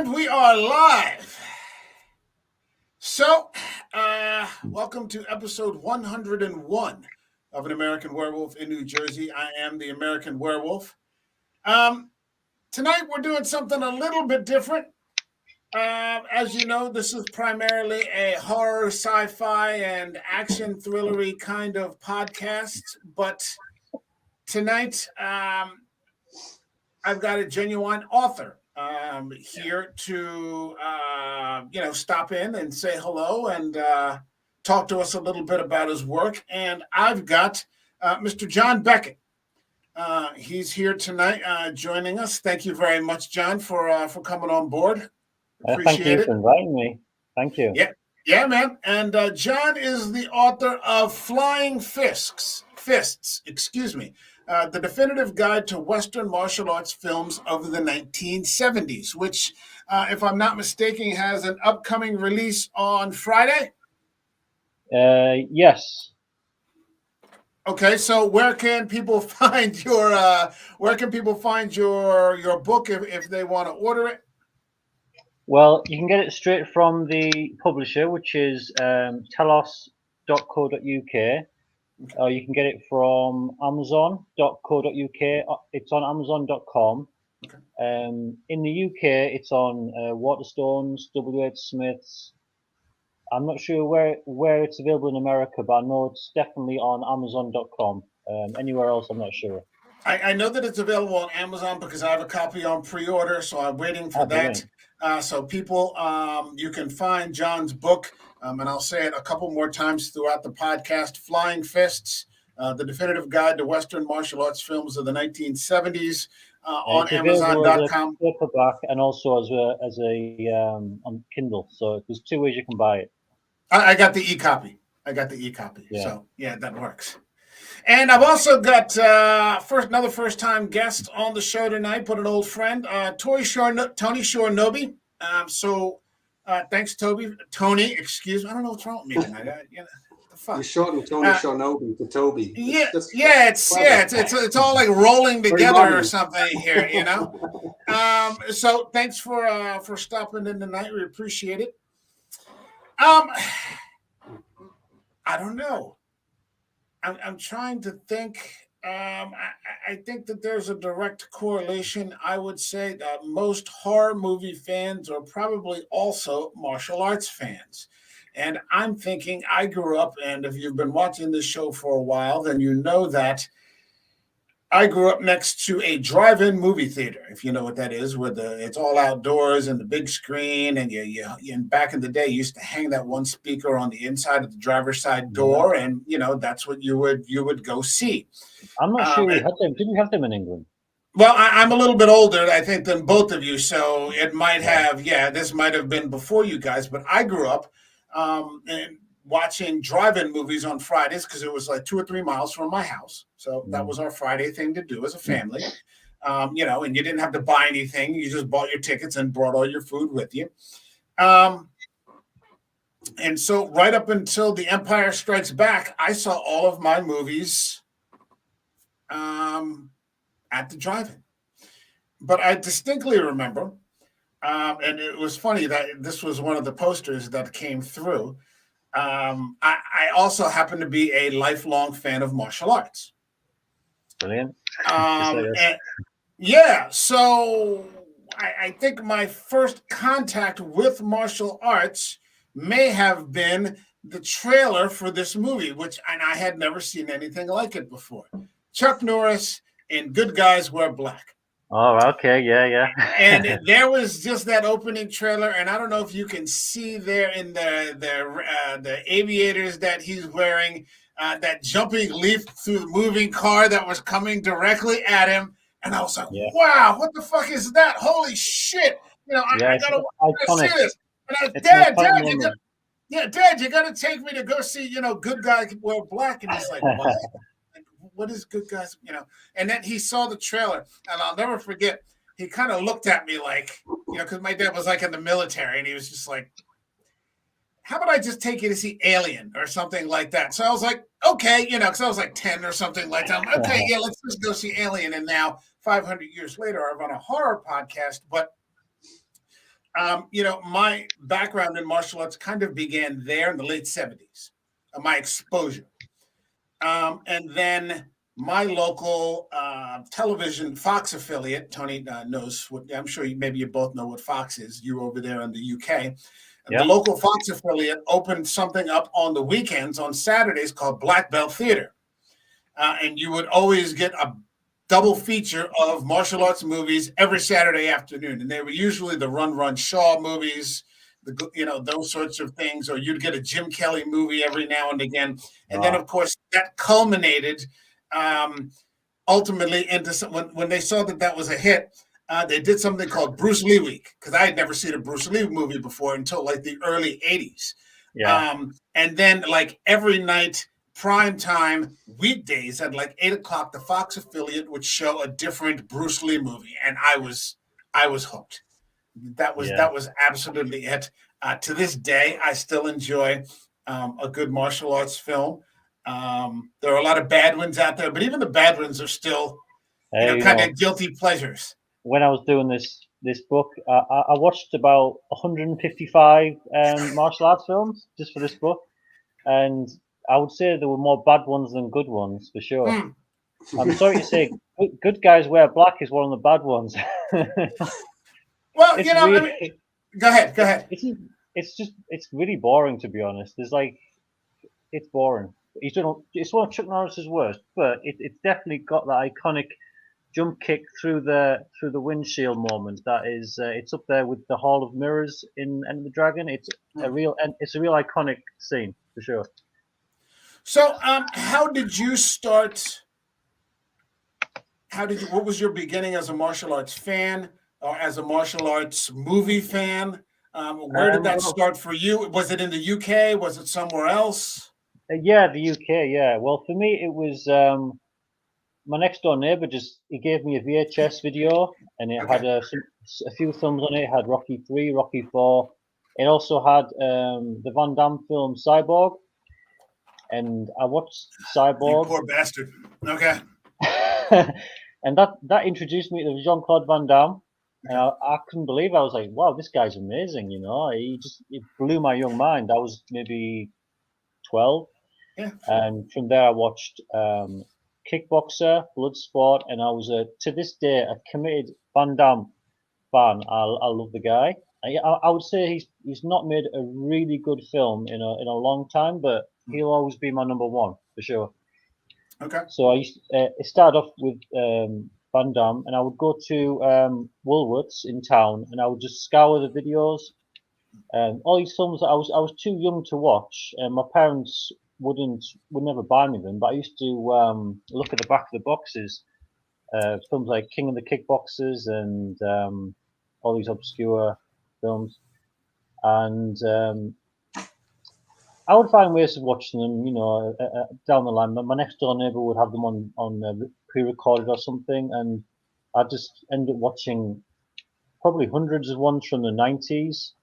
And we are live. So, welcome to episode 101 of An American Werewolf in New Jersey. I am the American Werewolf. Tonight we're doing something a little bit different. As you know, this is primarily a horror, sci-fi, and action thrillery kind of podcast. But tonight, I've got a genuine author here to stop in and say hello and talk to us a little bit about his work. And I've got Mr. John Beckett. He's here tonight joining us. Thank you very much, John, for coming on board. Appreciate thank you for inviting me. Thank you. Yeah, man. And John is the author of Flying Fists, the definitive guide to Western martial arts films of the 1970s, which, if I'm not mistaken, has an upcoming release on Friday. Yes. Okay, so where can people find your book if they want to order it? Well, you can get it straight from the publisher, which is telos.co.uk, or you can get it from amazon.co.uk. It's on amazon.com. Okay. In the UK, it's on Waterstones, WH Smith's. I'm not sure where it's available in America, but I know it's definitely on amazon.com. Anywhere else, I'm not sure. I know that it's available on Amazon because I have a copy on pre-order, so I'm waiting for that. So people, you can find John's book, and I'll say it a couple more times throughout the podcast, Flying Fists, the definitive guide to Western martial arts films of the 1970s, on Amazon.com. Paperback and also as a on Kindle. So there's two ways you can buy it. I got the e-copy. Yeah. So, yeah, that works. And I've also got another first-time guest on the show tonight, but an old friend, Tony Shornobi. Thanks, Toby. Tony, excuse me. I don't know what's wrong with me tonight. The fuck? You shortened Tony Shornobi to Toby. It's all like rolling together or something here, you know. So thanks for stopping in tonight. We appreciate it. I don't know. I'm trying to think. I think that there's a direct correlation. I would say that most horror movie fans are probably also martial arts fans. And I'm thinking I grew up, and if you've been watching this show for a while, then you know that I grew up next to a drive-in movie theater, if you know what that is, where it's all outdoors and the big screen, and and back in the day, you used to hang that one speaker on the inside of the driver's side door, and that's what you would go see. I'm not sure we had them. Did we have them in England? Well, I'm a little bit older, I think, than both of you, so it might have. Yeah, this might have been before you guys, but I grew up and watching drive-in movies on Fridays because it was like 2 or 3 miles from my house. So that was our Friday thing to do as a family. And you didn't have to buy anything. You just bought your tickets and brought all your food with you. And so right up until The Empire Strikes Back, I saw all of my movies at the drive-in. But I distinctly remember, and it was funny that this was one of the posters that came through. I also happen to be a lifelong fan of martial arts. Brilliant. So I think my first contact with martial arts may have been the trailer for this movie, and I had never seen anything like it before. Chuck Norris in Good Guys Wear Black. Oh, okay, yeah. And there was just that opening trailer, and I don't know if you can see there in the aviators that he's wearing, that jumping leap through the moving car that was coming directly at him, and I was like, "Wow, what the fuck is that? Holy shit!" I gotta see this. And Dad, you gotta take me to go see, Good Guys Wear Black, and he's like, "What?" What is Good Guys, And then he saw the trailer, and I'll never forget. He kind of looked at me like, because my dad was like in the military, and he was just like, "How about I just take you to see Alien or something like that?" So I was like, "Okay," because I was like 10 or something like that. Okay, yeah, let's just go see Alien. And now, 500 years later, I'm on a horror podcast, but My background in martial arts kind of began there in the late 70s, my exposure. And then my local television Fox affiliate, Tony knows what, I'm sure maybe you both know what Fox is. You're over there in the UK. The Yeah. local Fox affiliate opened something up on the weekends on Saturdays called Black Belt Theater. And you would always get a double feature of martial arts movies every Saturday afternoon. And they were usually the Run Shaw movies, those sorts of things, or you'd get a Jim Kelly movie every now and again. And then, of course, that culminated ultimately into when they saw that was a hit. They did something called Bruce Lee Week, because I had never seen a Bruce Lee movie before until like the early 80s. Yeah. And then like every night, prime time weekdays at like 8 o'clock, the Fox affiliate would show a different Bruce Lee movie. And I was hooked. That was absolutely it. To this day, I still enjoy a good martial arts film. There are a lot of bad ones out there, but even the bad ones are still, kind of guilty pleasures. When I was doing this book, I watched about 155 martial arts films just for this book, and I would say there were more bad ones than good ones for sure. I'm sorry to say, Good Guys Wear Black is one of the bad ones. Well, really, go ahead. It's really boring, to be honest. It's boring. It's one of Chuck Norris's worst, but it's definitely got that iconic jump kick through the windshield moment. That is, it's up there with the Hall of Mirrors in Enter the Dragon. It's a real iconic scene for sure. So, how did you start? What was your beginning as a martial arts fan or as a martial arts movie fan? Where did that start for you? Was it in the UK? Was it somewhere else? Yeah, the UK. Yeah. Well, for me, it was my next door neighbor. He gave me a VHS video, and it had a few films on it. It had Rocky 3, Rocky 4. It also had the Van Damme film Cyborg, and I watched Cyborg. You poor bastard. Okay. And that introduced me to Jean-Claude Van Damme, and I couldn't believe it. I was like, wow, this guy's amazing. It blew my young mind. I was maybe 12, and from there I watched Kickboxer, Bloodsport, and I was to this day a committed Van Damme fan. I love the guy. I would say he's not made a really good film in a long time, but he'll always be my number one for sure. Okay. So it started off with Van Damme, and I would go to Woolworths in town, and I would just scour the videos. All these films that I was too young to watch, and my parents would never buy me them. But I used to look at the back of the boxes, films like King of the Kickboxers and all these obscure films, and I would find ways of watching them, down the line. My next door neighbor would have them on pre-recorded or something, and I just end up watching probably hundreds of ones from the 90s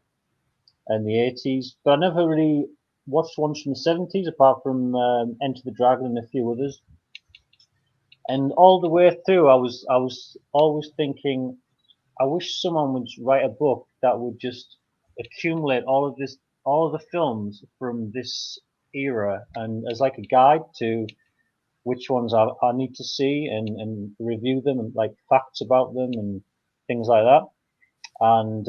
and the 80s, but I never really watched ones from the 70s apart from Enter the Dragon and a few others. And all the way through, I was always thinking, I wish someone would write a book that would just accumulate all of the films from this era, and as like a guide to which ones I need to see and review them, and like facts about them and things like that. And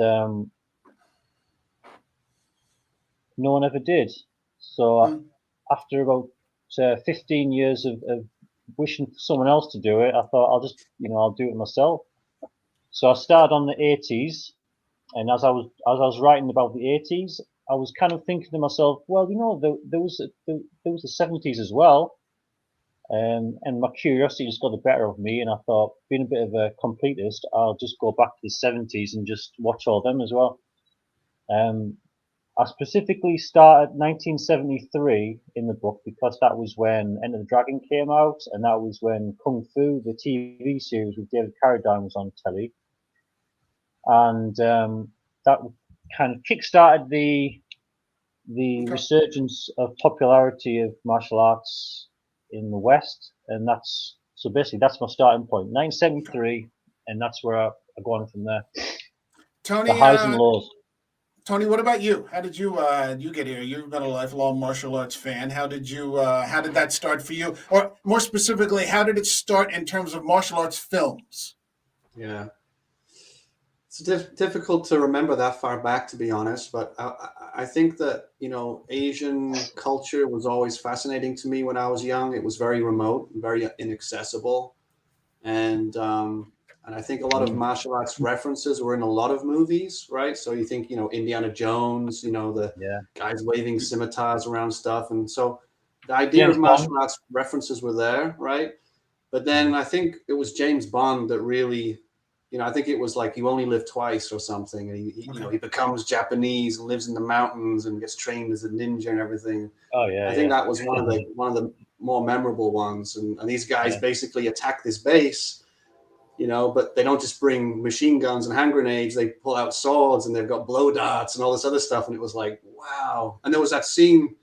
no one ever did. So after about 15 years of wishing for someone else to do it, I thought I'll do it myself. So I started on the 80s, and as I was writing about the 80s, I was kind of thinking to myself, well, there was the 70s as well, and my curiosity just got the better of me, and I thought, being a bit of a completist, I'll just go back to the 70s and just watch all them as well. I specifically started 1973 in the book because that was when Enter the Dragon came out, and that was when Kung Fu, the TV series with David Carradine, was on telly, and that kind of kick-started the resurgence of popularity of martial arts in the West, and that's my starting point, 1973, and that's where I go on from there. The Tony, highs and lows. Tony, what about you? How did you get here? You've been a lifelong martial arts fan. How did that start for you? Or more specifically, how did it start in terms of martial arts films? Yeah. It's difficult to remember that far back, to be honest. But I think that, Asian culture was always fascinating to me when I was young. It was very remote and very inaccessible. And I think a lot of martial arts references were in a lot of movies, right? So you think, Indiana Jones, the guys waving scimitars around stuff. And so the idea James of martial Bond. arts references were there, right? But then I think it was James Bond that really, I think it was like You Only Live Twice or something. And he becomes Japanese and lives in the mountains and gets trained as a ninja and everything. Oh yeah. I think that was one of the more memorable ones. And these guys basically attack this base, but they don't just bring machine guns and hand grenades. They pull out swords and they've got blow darts and all this other stuff. And it was like, wow. And there was that scene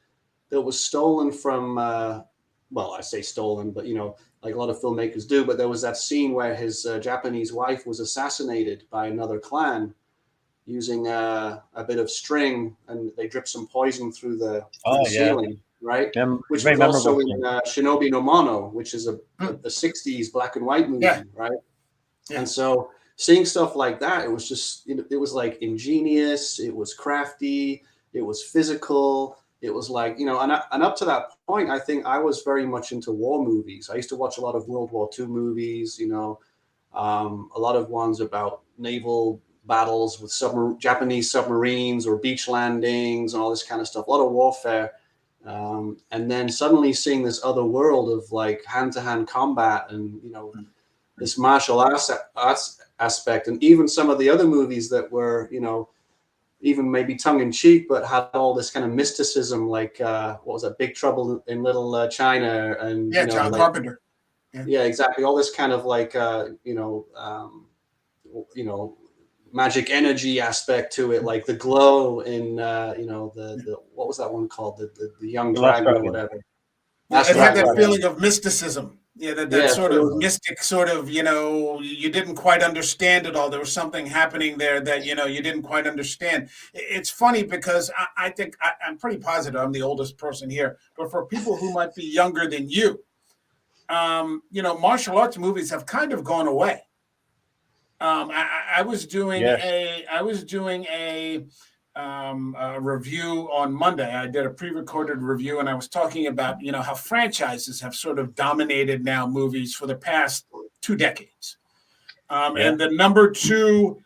that was stolen from, well, I say stolen, but, like a lot of filmmakers do. But there was that scene where his Japanese wife was assassinated by another clan using a bit of string, and they dripped some poison through the ceiling. Right, which was also in Shinobi no Mono, which is a 60s black and white movie, right? Yeah. And so seeing stuff like that, it was just, it was like ingenious, it was crafty, it was physical, it was like, and up to that point, I think I was very much into war movies. I used to watch a lot of World War II movies, a lot of ones about naval battles with Japanese submarines or beach landings and all this kind of stuff, a lot of warfare. And then suddenly seeing this other world of like hand-to-hand combat and, this martial arts aspect, and even some of the other movies that were, even maybe tongue-in-cheek, but had all this kind of mysticism, like what was that, Big Trouble in Little China, and John Carpenter. Yeah, exactly. All this kind of like magic energy aspect to it, like the glow in the what was that one called, the young dragon or whatever. It had that feeling of mysticism. Yeah, that sort of mystic sort of, you didn't quite understand it all. There was something happening there that, you didn't quite understand. It's funny because I think I'm pretty positive I'm the oldest person here, but for people who might be younger than you, martial arts movies have kind of gone away. I was doing a review on Monday. I did a pre-recorded review, and I was talking about how franchises have sort of dominated now movies for the past 2 decades. And the number 2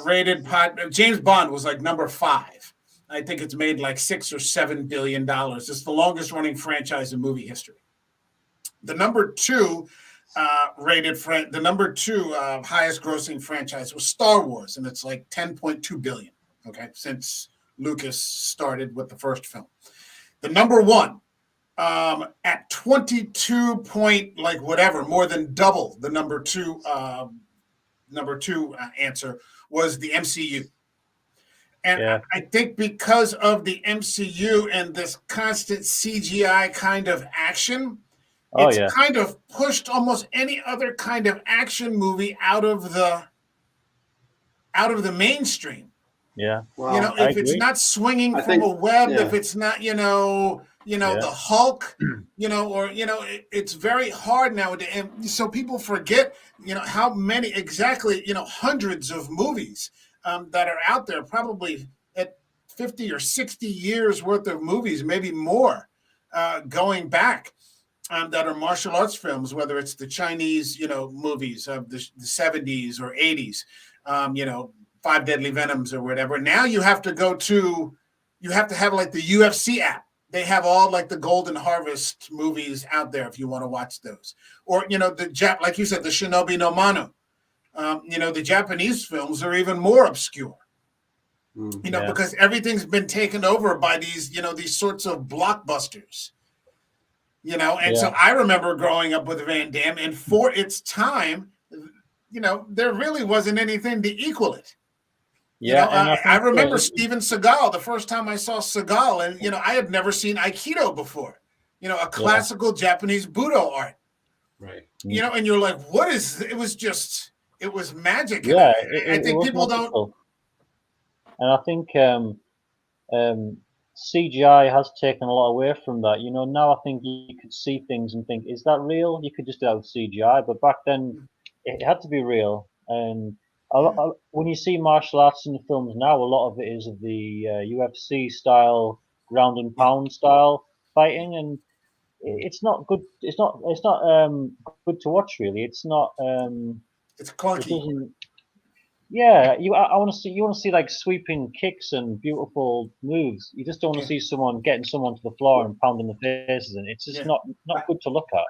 rated James Bond was like number 5. I think it's made like $6 or $7 billion. It's the longest running franchise in movie history. The number 2 highest grossing franchise was Star Wars, and it's like 10.2 billion. Okay, since Lucas started with the first film. The number 1 at 22 point like whatever, more than double the number 2 answer was the MCU. And I think because of the MCU and this constant CGI kind of action, it's kind of pushed almost any other kind of action movie out of the mainstream. Yeah. Well, if it's not swinging from a web, if it's not, the Hulk, it's very hard nowadays. And so people forget, how many exactly, hundreds of movies that are out there, probably at 50 or 60 years worth of movies, maybe more, going back. That are martial arts films, whether it's the Chinese, movies of the 70s or 80s, 5 Deadly Venoms or whatever. Now you have to have like the UFC app. They have all like the Golden Harvest movies out there if you want to watch those. Or, like you said, the Shinobi no Mono. The Japanese films are even more obscure. Because everything's been taken over by these, these sorts of blockbusters. So I remember growing up with Van Damme, and for its time, there really wasn't anything to equal it. I remember Steven Seagal, the first time I saw Seagal, and, I had never seen Aikido before, a classical Japanese Budo art. Right. And you're like, what is, it was magic. Yeah. I think people don't. And I think CGI has taken a lot away from that. You know, now I think you could see things and think, is that real? You could just do it with CGI, but back then it had to be real. And when you see martial arts in the films now, a lot of it is of the UFC style, ground and Yeah, pound style fighting, and it's not good. It's not good to watch really. It's not. it's It clunky. doesn't. Yeah, I want to see. You want to see like sweeping kicks and beautiful moves. You just don't want to Yeah, see someone getting someone to the floor and pounding the faces, and it's just yeah. not good to look at.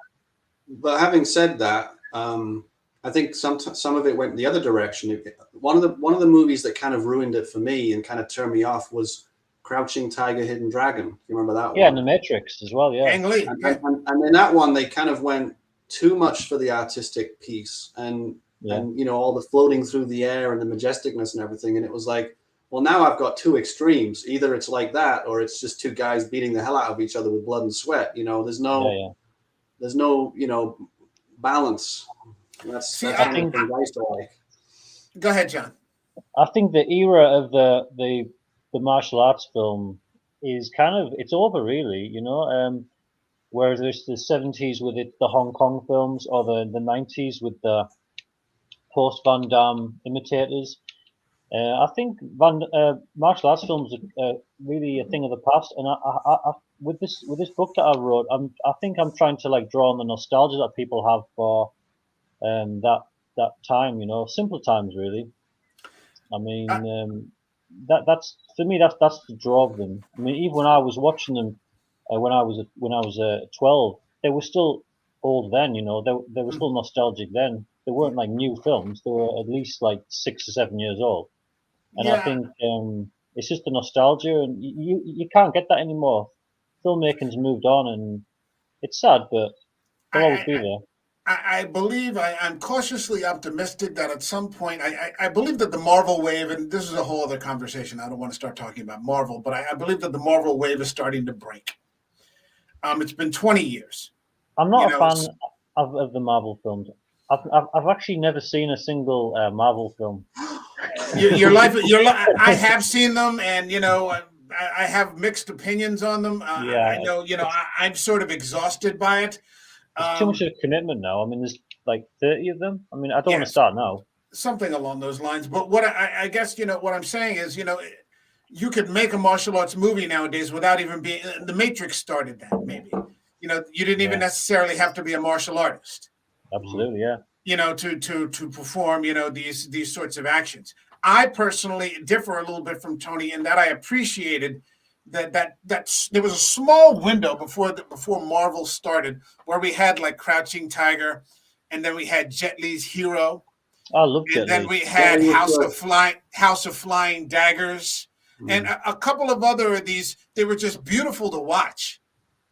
But having said that, I think some of it went the other direction. One of the movies that kind of ruined it for me and kind of turned me off was Crouching Tiger, Hidden Dragon. You remember that Yeah, and one? the Matrix as well. Yeah, Ang Lee. And, Yeah, and, and in that one, they kind of went too much for the artistic piece yeah, and all the floating through the air and the majesticness and everything. And it was like, well, now I've got two extremes. Either it's like that, or it's just two guys beating the hell out of each other with blood and sweat. There's yeah, no yeah. there's no balance. That's see, that's I one of the think things I used to like. go ahead, John. I think the era of the martial arts film is kind of it's over really. You know, whereas there's the '70s with the Hong Kong films or the '90s with the post Van Damme imitators. I think martial arts films are really a thing of the past, and with this book that I wrote, I think I'm trying to like draw on the nostalgia that people have for that time, you know, simpler times really. I Uh, mean, that's for me that's the draw of them. I mean, even when I was watching them when I was 12, they were still old then, you know, they were still nostalgic then. They yeah, weren't like new films; they were at least like 6 or 7 years old. And I yeah. think it's just the nostalgia, and you can't get that anymore. Filmmaking's moved on, and it's sad, but they'll always I, be there. I believe I'm cautiously optimistic that at some point I believe that the Marvel wave, and this is a whole other conversation. I don't want to start talking about Marvel, but I believe that the Marvel wave is starting to break. It's been 20 years. I'm You not a know, fan of the Marvel films. I've actually never seen a single Marvel film. I have seen them, and I have mixed opinions on them. I Yeah, know, I'm sort of exhausted by it. it's too much Um, of a commitment now. I mean, there's like 30 of them. I mean, I don't want to yes, start now. something along those lines. But what I guess what I'm saying is, you could make a martial arts movie nowadays without even being. The Matrix started that. Maybe you didn't even Yeah, necessarily have to be a martial artist. Mhm. absolutely. Yeah, To perform these sorts of actions. I personally differ a little bit from Tony in that I appreciated that there was a small window before Marvel started where we had like Crouching Tiger, and then we had Jet Li's Hero, I love and Jet then Li. we That had was good. House of Flying Daggers, and Mhm. a couple of other of these. They were just beautiful to watch,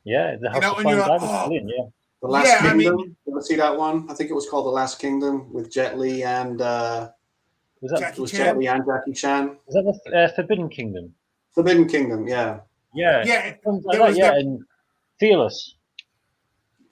Yeah, the House of and you're Flying like, Daggers, oh brilliant. Yeah, The Last yeah, I mean, Kingdom. You ever see that one? I think it was called The Last Kingdom with Jet Li and was that it Jackie was Jet Chan. Li and Jackie Chan. was that the Forbidden Kingdom? Forbidden Kingdom, yeah. Yeah, Yeah, films like there that. was Yeah, that. and Fearless.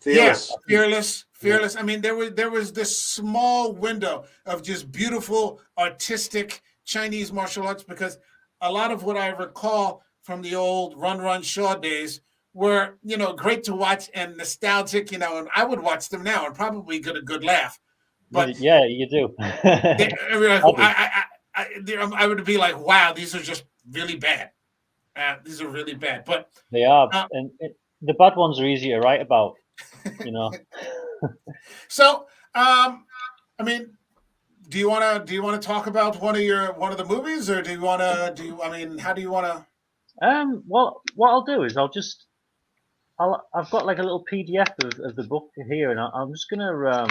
Yeah, Fearless. fearless, Yeah. fearless. I mean, there was this small window of just beautiful, artistic Chinese martial arts because a lot of what I recall from the old Run Run Shaw days were, great to watch and nostalgic, and I would watch them now and probably get a good laugh. But Yeah, you do. I, mean, like, I do. I would be like, wow, these are just really bad. These are really bad. But They are, uh, and the bad ones are easier to write about. You know. so, I mean, do you want to talk about one of the movies, or do you want to do? I mean, how do you want to? Well, what I'll do is I've got like a little PDF of the book here, and I'm just gonna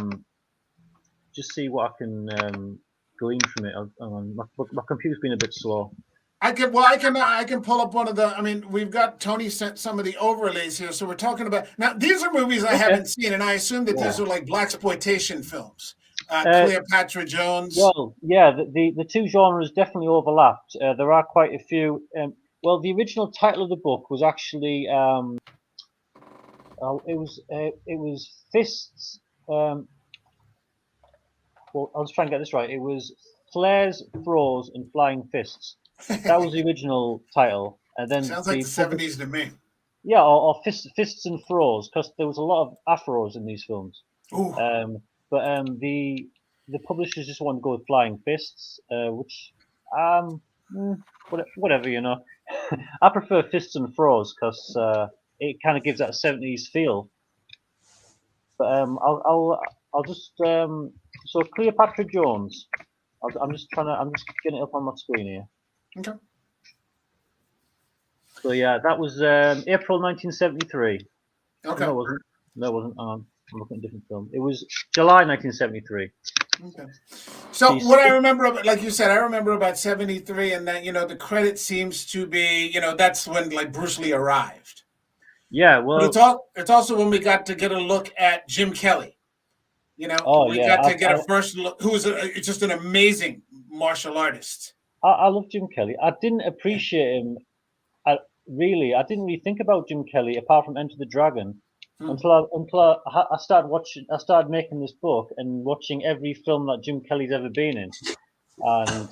just see what I can glean from it. My computer's been a bit slow. I can pull up one of the. I mean, we've got Tony sent some of the overlays here, so we're talking about now. These are movies I Okay. haven't seen, and I assume that these Yeah. are like blaxploitation films. Uh, Cleopatra Jones. well, yeah, the two genres definitely overlapped. There are quite a few. Well, the original title of the book was actually it was Fists. Well, I'll just try and get this right. It was Flares, Throws, and Flying Fists. That was the original title, and then Sounds like the 70s to me. Yeah, or Fists and Throws, because there was a lot of afros in these films. Ooh. But the publishers just wanted to go with Flying Fists, which whatever, you know. I prefer Fists and Throws because it kind of gives that 70s feel. But I'll just so Cleopatra Jones. I'm just getting it up on my screen here. Okay. So yeah, that was April 1973. Okay. No, it wasn't. No, it wasn't. I'm looking at a different film. It was July 1973. Okay. So what I remember, like you said, I remember about 73, and that, you know, the credit seems to be, you know, that's when like Bruce Lee arrived. Yeah, well, but it's also when we got to get a look at Jim Kelly. You know, we got to get a first look. Who was just an amazing martial artist. I love Jim Kelly. I didn't appreciate him. I didn't really think about Jim Kelly apart from Enter the Dragon until I started watching. I started making this book and watching every film that Jim Kelly's ever been in, and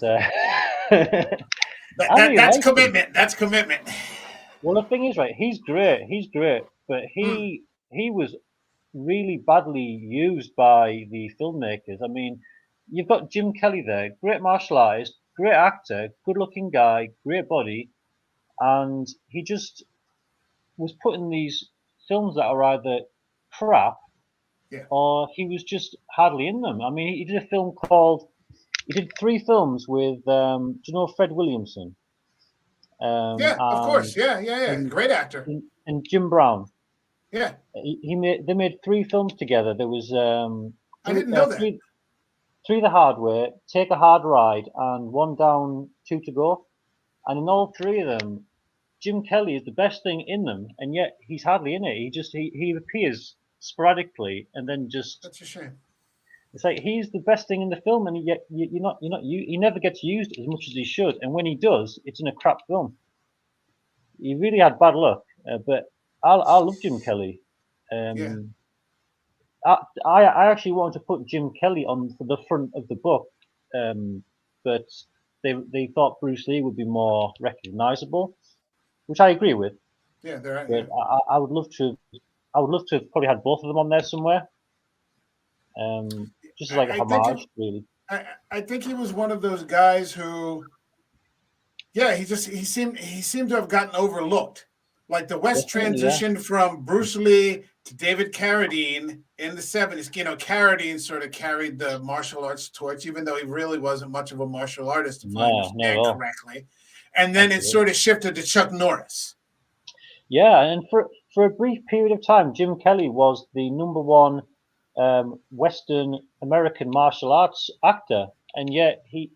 that's commitment. That's commitment. Well, the thing is, right? He's great. He's great, but he was really badly used by the filmmakers. I mean, you've got Jim Kelly there, great martial artist, great actor, good-looking guy, great body, and he just was put in these films that are either crap or he was just hardly in them. I mean, he did a film he did 3 films with, do you know Fred Williamson? Yeah, of course. Yeah. Great actor. And Jim Brown. Yeah. They made 3 films together. There was I didn't know that. 3 the Hard Way, Take a Hard Ride, and 1 Down, 2 to Go. And in all 3 of them, Jim Kelly is the best thing in them, and yet he's hardly in it. He appears sporadically, and then just. That's a shame. It's like he's the best thing in the film, and yet he never gets used as much as he should. And when he does, it's in a crap film. He really had bad luck, but I love Jim Kelly. I actually wanted to put Jim Kelly on the front of the book, but they thought Bruce Lee would be more recognizable, which I agree with. Yeah, they're right. But I would love to have probably had both of them on there somewhere. Just as like a homage, really. I think he was one of those guys who, he seemed to have gotten overlooked. Like the West transitioned from Bruce Lee to David Carradine in the 70s. You know, Carradine sort of carried the martial arts torch, even though he really wasn't much of a martial artist, if I understand correctly. And then it sort of shifted to Chuck Norris. Yeah, and for a brief period of time, Jim Kelly was the #1 Western American martial arts actor, and yet he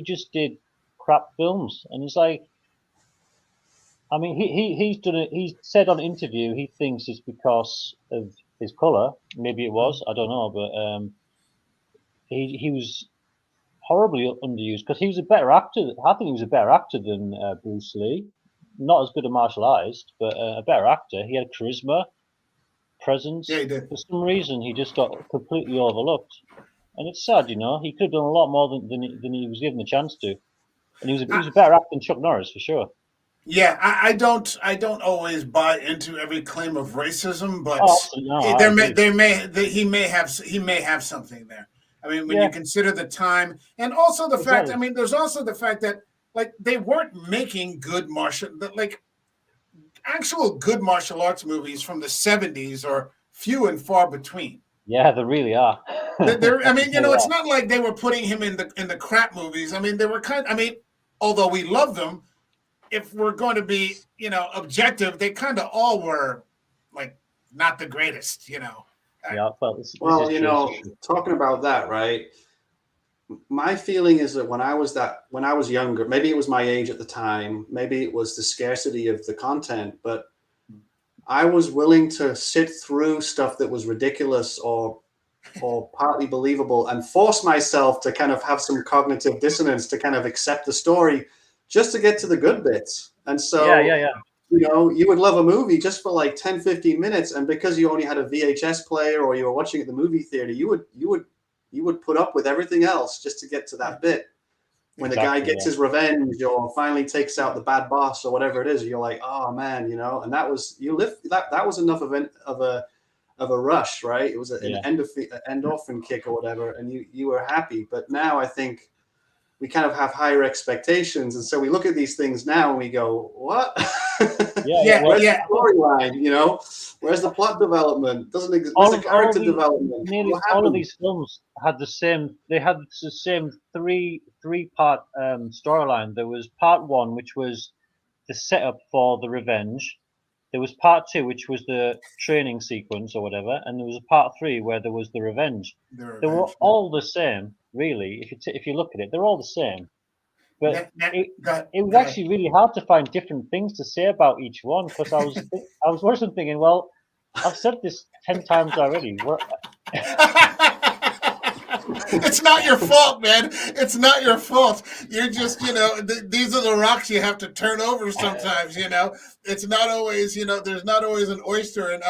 just did crap films. And it's like, I mean, he said on an interview he thinks it's because of his color. Maybe it was, I don't know, but he was horribly underused because he was a better actor. I think he was a better actor than Bruce Lee. Not as good a martial artist, but a better actor. He had charisma, presence. Yeah, he did. For some reason, he just got completely overlooked, and it's sad. You know, he could have done a lot more than he was given the chance to, and he was a better actor than Chuck Norris for sure. Yeah, I don't always buy into every claim of racism, but he may have something there. I mean, when you consider the time, and also the fact. I mean, there's also the fact that like they weren't making actual good martial arts movies from the 70s are few and far between. Yeah, they really are. I mean, you know, it's not like they were putting him in the crap movies. I mean, they were although we love them, if we're going to be, you know, objective, they kind of all were like not the greatest, you know. Yeah, well, you know, talking about that, right? My feeling is that when I was younger, maybe it was my age at the time, maybe it was the scarcity of the content, but I was willing to sit through stuff that was ridiculous or partly believable and force myself to kind of have some cognitive dissonance to kind of accept the story just to get to the good bits. And so, you know, you would love a movie just for like 10, 15 minutes. And because you only had a VHS player or you were watching at the movie theater, you would put up with everything else just to get to that bit. when the guy gets his revenge or finally takes out the bad boss or whatever it is, you're like, oh man, you know. And that was that was enough of a rush, right? It was an endorphin kick or whatever, and you were happy. But now I think we kind of have higher expectations, and so we look at these things now and we go, what? Where's the storyline? You know, where's the plot development? Doesn't exist. Where's the character development? Nearly all of these films had the same. They had the same three-part storyline. There was part one, which was the setup for the revenge. There was part two, which was the training sequence or whatever, and there was a part three where there was the revenge. They were all the same, really. If you look at it, they're all the same. But it was actually really hard to find different things to say about each one, because I was watching thinking, well, I've said this 10 times already. It's not your fault, man. It's not your fault. You're just, these are the rocks you have to turn over sometimes, It's not always, there's not always an oyster and,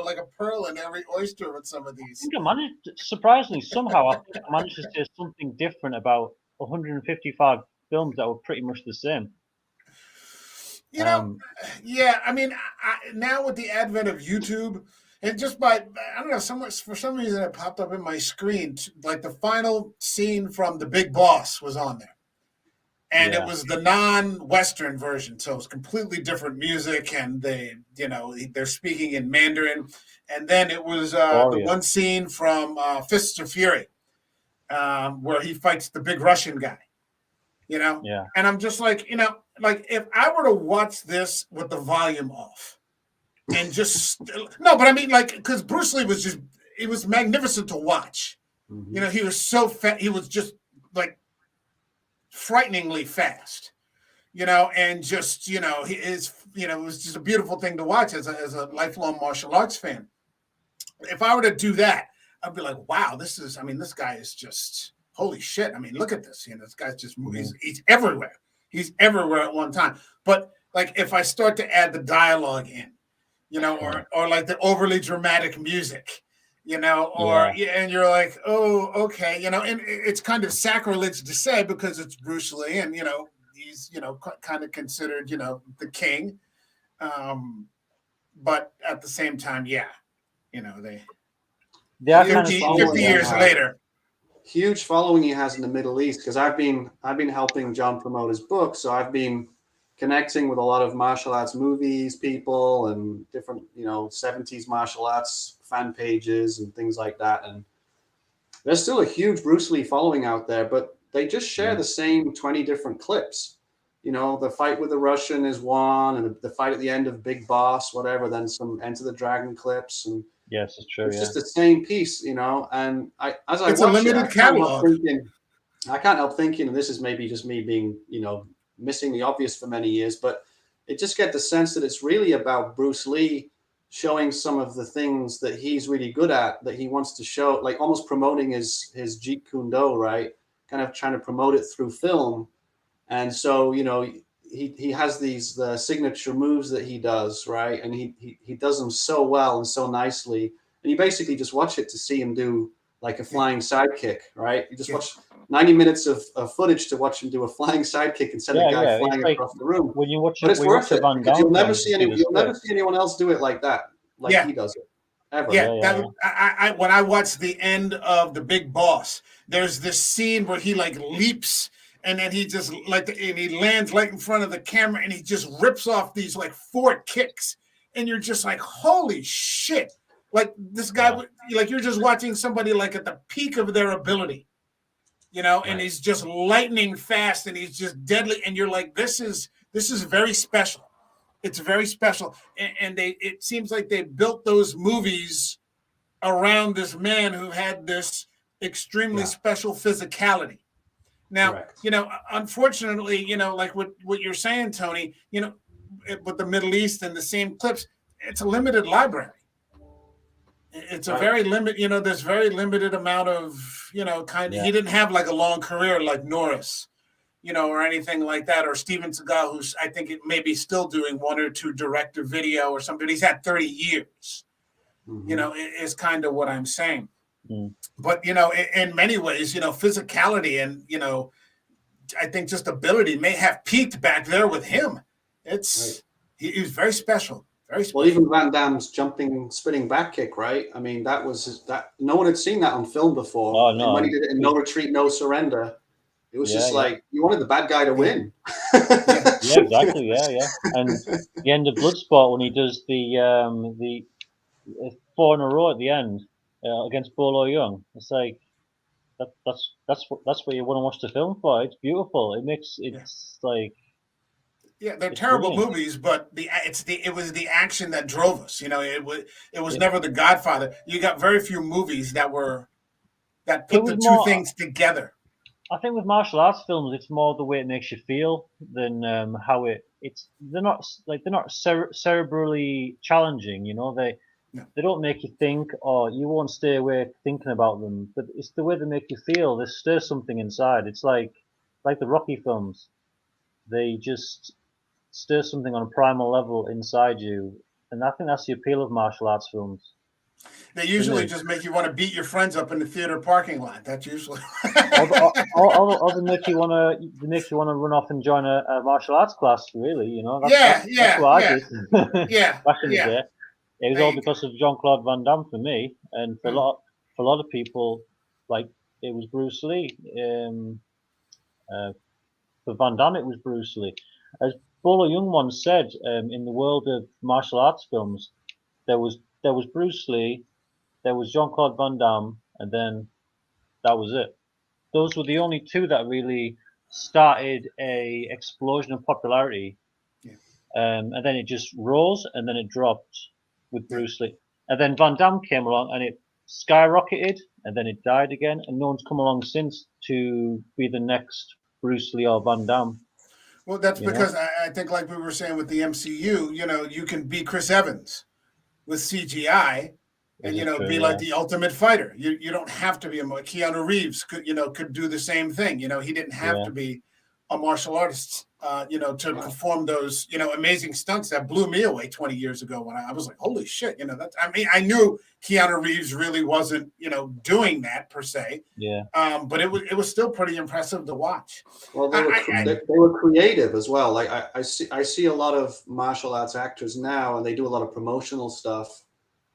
like a pearl in every oyster with some of these. I managed, surprisingly, somehow, I managed to say something different about 155 films that were pretty much the same. I mean, now with the advent of YouTube, and just by, I don't know, for some reason it popped up in my screen, like the final scene from The Big Boss was on there. And it was the non-Western version, so it was completely different music, and they're speaking in Mandarin. And then it was the one scene from Fists of Fury, where he fights the big Russian guy. And I'm just like, like if I were to watch this with the volume off and but I mean, like, because Bruce Lee was it was magnificent to watch. Mm-hmm. He was so fat. He was just like frighteningly fast, and just, it was just a beautiful thing to watch as a lifelong martial arts fan. If I were to do that, I'd be like, wow, this guy is just, holy shit. I mean, look at this. This guy's just, he's everywhere. He's everywhere at one time. But like, if I start to add the dialogue in, or like the overly dramatic music, and you're like, oh, okay, and it's kind of sacrilege to say because it's Bruce Lee, and he's kind of considered the king, but at the same time, they 50 years later. Huge following he has in the Middle East, because I've been helping John promote his book, so I've been connecting with a lot of martial arts movies people and different 70s martial arts fan pages and things like that, and there's still a huge Bruce Lee following out there, but they just share the same 20 different clips. The fight with the Russian is one, and the fight at the end of Big Boss, whatever, then some Enter the Dragon clips, and yes, it's true. It's just the same piece, and it's a limited catalog. I can't help thinking, and this is maybe just me being, missing the obvious for many years, but it just get the sense that it's really about Bruce Lee showing some of the things that he's really good at, that he wants to show, like almost promoting his Jeet Kune Do, right? Kind of trying to promote it through film. And so, he has these signature moves that he does, right? And he does them so well and so nicely. And you basically just watch it to see him do like a flying sidekick, right? You just watch 90 minutes of footage to watch him do a flying sidekick instead of a guy flying across the room. When you watch but it's worth it, because you'll never see anyone else do it like that, he does it. Ever. I when I watched the end of The Big Boss, there's this scene where he like leaps, and then he just and he lands right in front of the camera, and he just rips off these like 4 kicks, and you're just like, holy shit! Like this guy, like you're just watching somebody like at the peak of their ability, and he's just lightning fast, and he's just deadly, and you're like, this is very special. It's very special, and it seems like they built those movies around this man who had this extremely special physicality. Now, unfortunately, like what you're saying, Tony, with the Middle East and the same clips, it's a limited library. It's a very limited, there's very limited amount of, he didn't have like a long career like Norris, or anything like that, or Steven Seagal, who's, I think it may be still doing 1 or 2 direct-to-video or something. He's had 30 years, is kind of what I'm saying. But, in many ways, physicality and, I think just ability may have peaked back there with him. It's he was very special. Very special. Well, even Van Damme's spinning back kick, right? I mean, that no one had seen that on film before. Oh, no. And when he did it in No Retreat, No Surrender, it was just like you wanted the bad guy to win. Yeah, exactly. Yeah. And the end of Bloodsport when he does the 4 in a row at the end against Bolo Young, it's like that's what you want to watch the film for. It's beautiful. It's like. Yeah, they're It's terrible brilliant. movies, but it was the action that drove us. It was never The Godfather. You got very few movies that put the two things together. I think with martial arts films, it's more the way it makes you feel than how they're not cerebrally challenging. They don't make you think, or you won't stay awake thinking about them. But it's the way they make you feel. They stir something inside. It's like the Rocky films. They just stir something on a primal level inside you, and I think that's the appeal of martial arts films. They usually just make you want to beat your friends up in the theater parking lot. That's usually. or they make you want to run off and join a martial arts class. Really, That's what I did. Back in the day, it was all because of Jean-Claude Van Damme for me, and for a lot of people, like it was Bruce Lee. For Van Damme, it was Bruce Lee. As Bolo Young once said, in the world of martial arts films, there was Bruce Lee, there was Jean-Claude Van Damme, and then that was it. Those were the only two that really started a explosion of popularity, and then it just rose, and then it dropped with Bruce Lee, and then Van Damme came along, and it skyrocketed, and then it died again, and no one's come along since to be the next Bruce Lee or Van Damme. Well, that's because I think, like we were saying with the MCU, you can be Chris Evans with CGI and, be like the Ultimate Fighter. You don't have to be Keanu Reeves could do the same thing. He didn't have to be a martial artist, to perform those, amazing stunts that blew me away 20 years ago when I was like, holy shit, I knew Keanu Reeves really wasn't, doing that per se. Yeah. But it was still pretty impressive to watch. Well, they were creative as well. Like I see a lot of martial arts actors now, and they do a lot of promotional stuff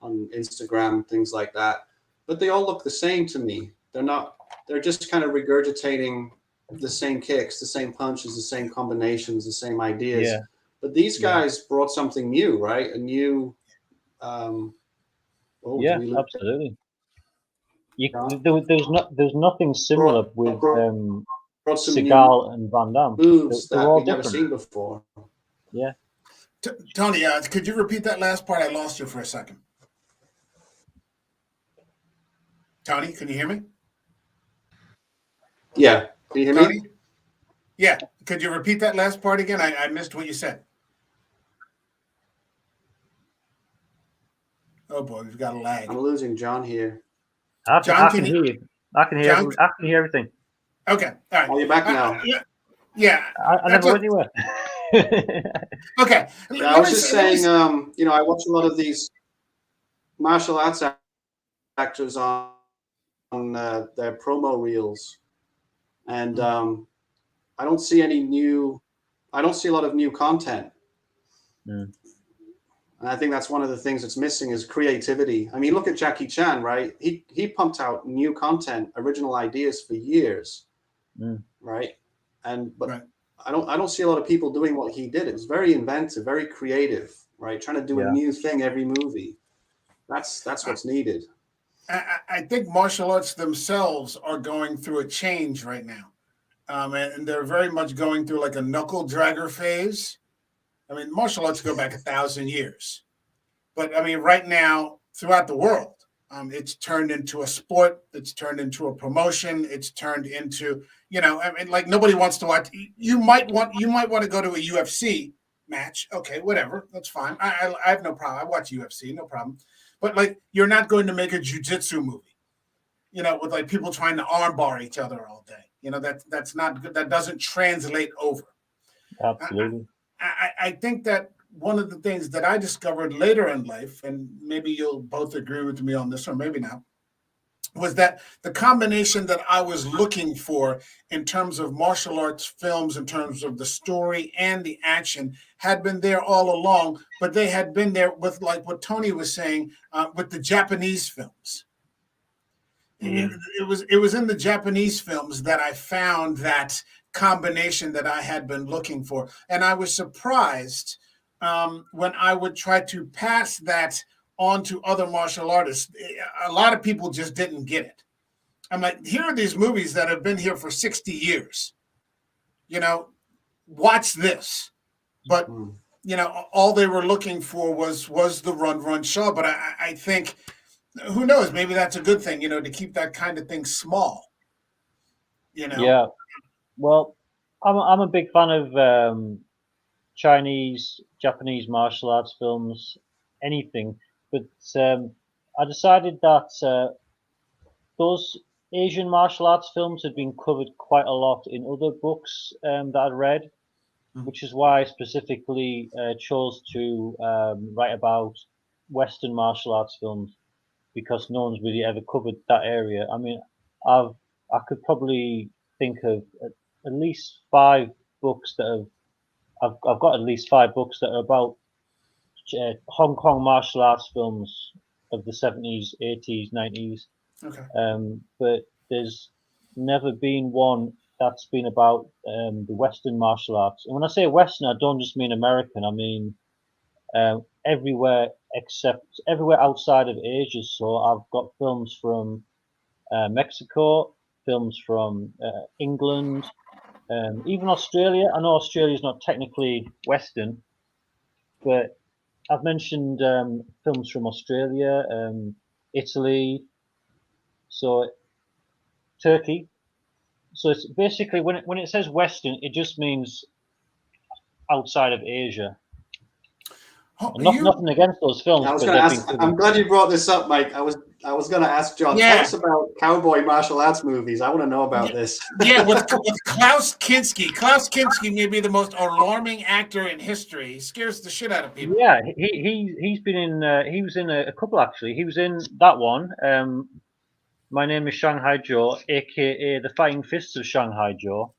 on Instagram, things like that. But they all look the same to me. They're just kind of regurgitating the same kicks, the same punches, the same combinations, the same ideas. Yeah. But these guys brought something new, right? A new. Absolutely. There's nothing similar with Seagal and Van Damme. Moves that we've never seen before. Yeah. Tony, could you repeat that last part? I lost you for a second. Tony, can you hear me? Yeah. Can you hear me? Yeah. Could you repeat that last part again? I missed what you said. Oh boy, we've got a lag. I'm losing John here. I can hear you. I can hear everything. Okay. All right. Oh, you're back now. Yeah. I never went anywhere. Okay. I was just saying, I watch a lot of these martial arts actors on their promo reels, and I don't see a lot of new content. And I think that's one of the things that's missing is creativity. I mean, look at Jackie Chan, right? He pumped out new content, original ideas for years, right? But I don't see a lot of people doing what he did. It was very inventive, very creative, right? Trying to do a new thing every movie. That's what's needed. I think martial arts themselves are going through a change right now. And they're very much going through like a knuckle dragger phase. I mean, martial arts go back 1,000 years. But I mean, right now, throughout the world, it's turned into a sport. It's turned into a promotion. It's turned into, like nobody wants to watch. You might want to go to a UFC match. Okay, whatever. That's fine. I have no problem. I watch UFC, no problem. But like, you're not going to make a jiu-jitsu movie, with like people trying to armbar each other all day. That's not good. That doesn't translate over. Absolutely. I think that one of the things that I discovered later in life, and maybe you'll both agree with me on this or maybe not, was that the combination that I was looking for in terms of martial arts films, in terms of the story and the action, had been there all along, but they had been there with, like what Tony was saying, with the Japanese films. It was in the Japanese films that I found that combination that I had been looking for, and I was surprised when I would try to pass that on to other martial artists. A lot of people just didn't get it. I'm like, here are these movies that have been here for 60 years. You know, watch this. But you know, all they were looking for was the run show. But I think, who knows, maybe that's a good thing, you know, to keep that kind of thing small. You know? Yeah. Well, I'm a big fan of Chinese, Japanese martial arts films, anything. But I decided that those Asian martial arts films had been covered quite a lot in other books that I'd read, which is why I specifically chose to write about Western martial arts films, because no one's really ever covered that area. I mean, I could probably think of at least 5 books that I've got at least 5 books that are about Hong Kong martial arts films of the 70s, 80s, 90s. Okay. But there's never been one that's been about the Western martial arts. And when I say Western, I don't just mean American. I mean everywhere everywhere outside of Asia. So I've got films from Mexico, films from England, even Australia. I know Australia is not technically Western, but I've mentioned films from Australia, Italy, so Turkey. So it's basically, when it says Western, it just means outside of Asia. Nothing against those films. I was going to ask. I'm glad you brought this up, Mike. I was going to ask John. Tell us about cowboy martial arts movies. I want to know about this. Yeah, with Klaus Kinski. Klaus Kinski may be the most alarming actor in history. He scares the shit out of people. Yeah, he's been in. He was in a couple actually. He was in that one. My Name is Shanghai Joe, aka The Fighting Fists of Shanghai Joe,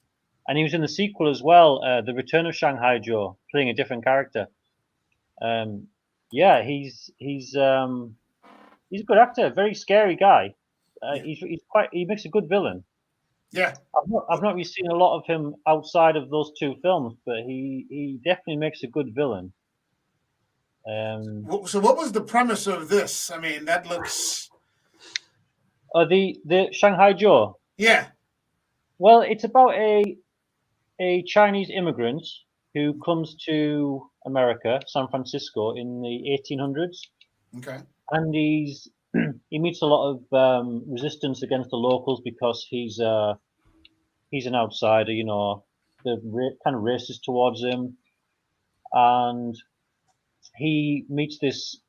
and he was in the sequel as well, The Return of Shanghai Joe, playing a different character. Yeah, he's a good actor, very scary guy. He makes a good villain. Yeah, I've not really seen a lot of him outside of those 2 films, but he definitely makes a good villain. So what was the premise of this? I mean, that looks. The Shanghai Joe. Yeah. Well, it's about a Chinese immigrant who comes to America, San Francisco, in the 1800s. Okay. And he meets a lot of resistance against the locals because he's an outsider. You know, they're kind of racist towards him, and he meets this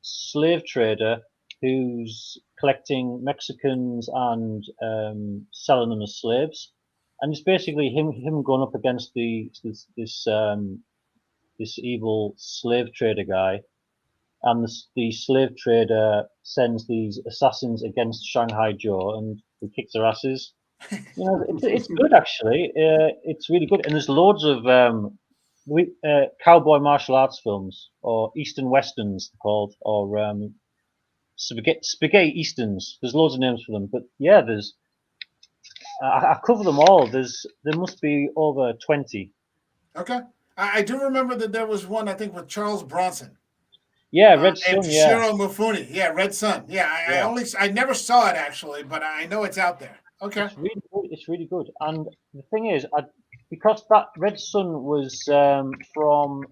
slave trader who's collecting Mexicans and selling them as slaves. And it's basically him going up against this evil slave trader guy, and the slave trader sends these assassins against Shanghai Joe, and he kicks their asses. You know, it's good actually. It's really good, and there's loads of cowboy martial arts films, or Eastern Westerns called, or spaghetti Easterns. There's loads of names for them, but yeah, there's. I cover them all. There must be over 20. Okay, I do remember that there was one, I think, with Charles Bronson. Yeah, Red Sun. Shiro Mifune. Yeah, Red Sun. Yeah, I never saw it actually, but I know it's out there. Okay, it's really good. It's really good. And the thing is, because that Red Sun was from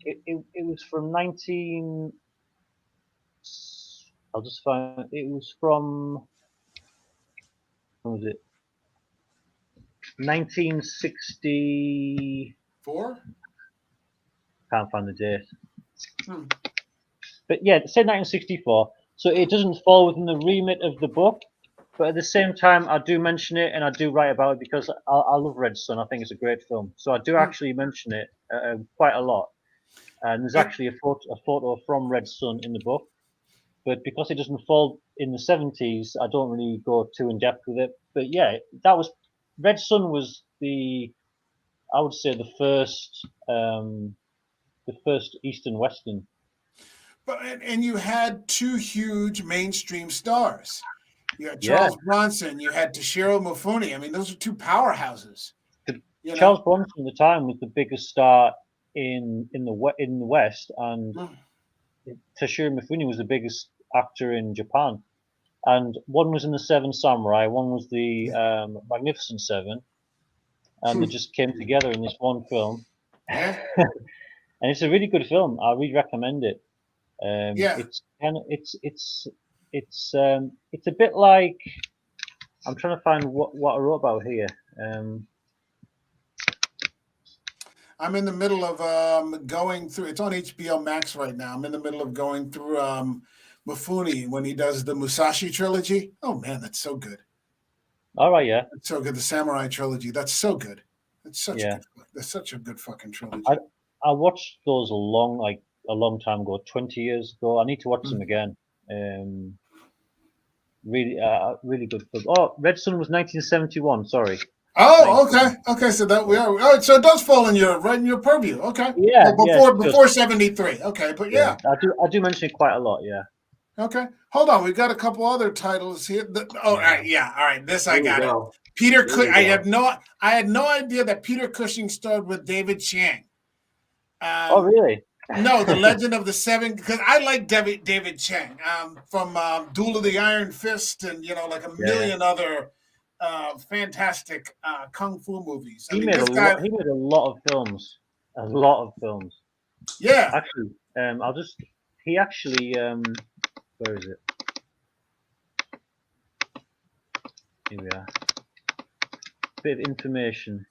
it was from 19. I'll just find it was from. When was it? 1964. Can't find the date. But yeah, it said 1964, so it doesn't fall within the remit of the book. But at the same time, I do mention it and I do write about it because I love Red Sun. I think it's a great film, so I do actually mention it quite a lot. And there's actually a photo from Red Sun in the book. but because it doesn't fall in the 70s, I don't really go too in depth with it. But yeah, that was Red Sun was I would say the first Eastern Western. But and you had two huge mainstream stars. You had Yeah. Charles Bronson. You had Toshiro Mifune. I mean, those are two powerhouses. Charles Bronson at the time was the biggest star in the West, and Toshiro Mifune was the biggest actor in Japan. And one was in the Seven Samurai, one was the Magnificent Seven, and they just came together in this one film. Yeah. And it's a really good film. I really recommend it. Yeah. It's a bit like, I'm trying to find what I wrote about here. I'm in the middle of going through. It's on HBO Max right now. I'm in the middle of going through Mifune when he does the Musashi trilogy. Oh man, that's so good. All right, yeah. It's so good. The Samurai trilogy. That's so good. It's such Yeah. that's such a good fucking trilogy. I watched those a long time ago, 20 years ago. I need to watch them again. Really good film. Oh, Red Sun was 1971. Sorry. Oh, okay. So that we are. Oh, so it does fall in your purview. Okay. Yeah. Well, before 73. Okay, but yeah. I do mention it quite a lot. Yeah. Okay. Hold on. We've got a couple other titles here. All right. Yeah. All right. This I got it. Peter Cushing. I had no idea that Peter Cushing starred with David Chiang. Oh, really? No, The Legend of the Seven, because I like David Chiang from Duel of the Iron Fist and, like a million other fantastic kung fu movies. He made a lot of films. A lot of films. Yeah. Actually, where is it? Here we are. Bit of information.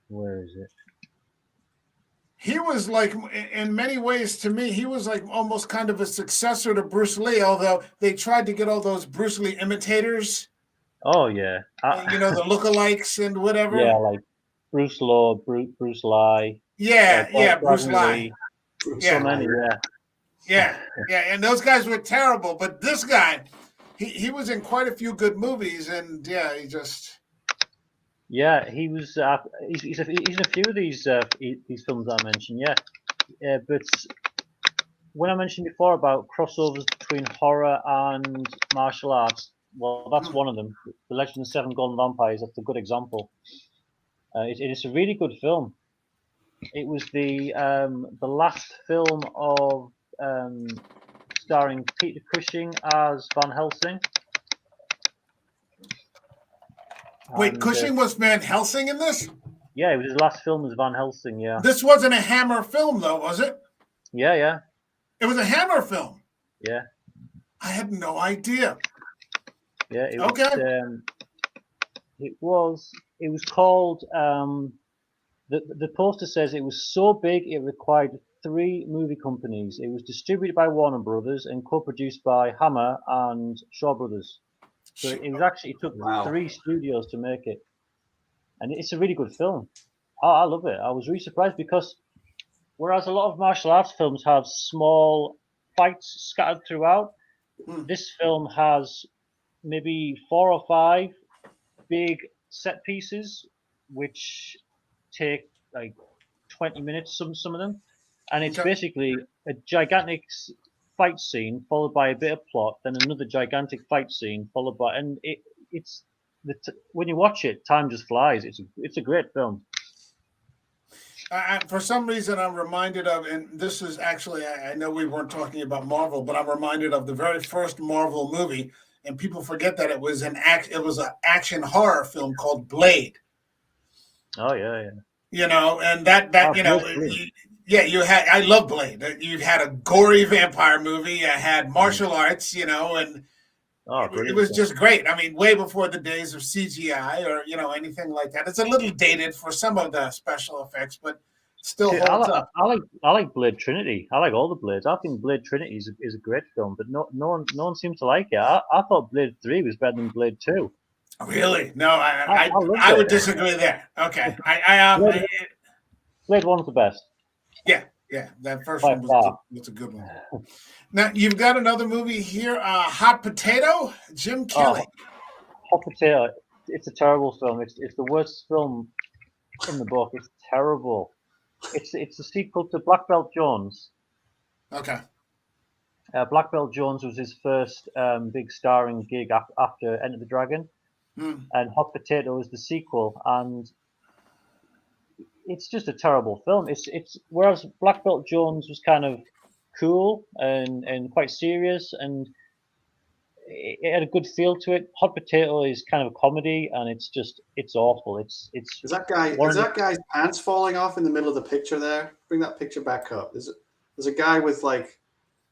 Where is it? He was like, in many ways, to me, he was like almost kind of a successor to Bruce Lee, although they tried to get all those Bruce Lee imitators. Oh, yeah. The lookalikes and whatever. Yeah, like Bruce Lee. Bruce Lee. So many, yeah. And those guys were terrible, but this guy, he was in quite a few good movies, and he just. Yeah, he was. He's in a few of these films that I mentioned. Yeah, but when I mentioned before about crossovers between horror and martial arts, well, that's one of them. The Legend of the Seven Golden Vampires. That's a good example. It is a really good film. It was the last film of starring Peter Cushing as Van Helsing. Wait, Cushing was Van Helsing in this? Yeah, it was his last film as Van Helsing, yeah. This wasn't a Hammer film, though, was it? Yeah. It was a Hammer film? Yeah. I had no idea. Yeah, it was called, the poster says it was so big it required 3 movie companies. It was distributed by Warner Brothers and co-produced by Hammer and Shaw Brothers. So it took 3 studios to make it, and it's a really good film. I love it. I was really surprised because whereas a lot of martial arts films have small fights scattered throughout, this film has maybe 4 or 5 big set pieces, which take like 20 minutes. Some of them, and it's basically a gigantic fight scene followed by a bit of plot, then another gigantic fight scene followed by, and when you watch it, time just flies. It's a great film. For some reason, I'm reminded of, and this is actually, I know we weren't talking about Marvel, but I'm reminded of the very first Marvel movie, and people forget that it was an action horror film called Blade. Oh yeah. And that you had. I love Blade. You had a gory vampire movie. You had martial arts. And it was just great. I mean, way before the days of CGI or anything like that. It's a little dated for some of the special effects, but still holds up. I like Blade Trinity. I like all the Blades. I think Blade Trinity is a great film, but no one seems to like it. I thought Blade 3 was better than Blade 2. Really? No, I would disagree there. Okay, Blade One's the best Yeah, that first by one far. was a good one. Now you've got another movie here, Hot Potato, Jim Kelly. Hot Potato. It's a terrible film. It's the worst film in the book. It's terrible. It's a sequel to Black Belt Jones. Okay. Black Belt Jones was his first big starring gig after Enter the Dragon, and Hot Potato is the sequel, and it's just a terrible film. It's whereas Black Belt Jones was kind of cool and quite serious, and it had a good feel to it. Hot Potato is kind of a comedy, and it's awful. It's Is that guy's pants falling off in the middle of the picture there? Bring that picture back up. There's a guy with like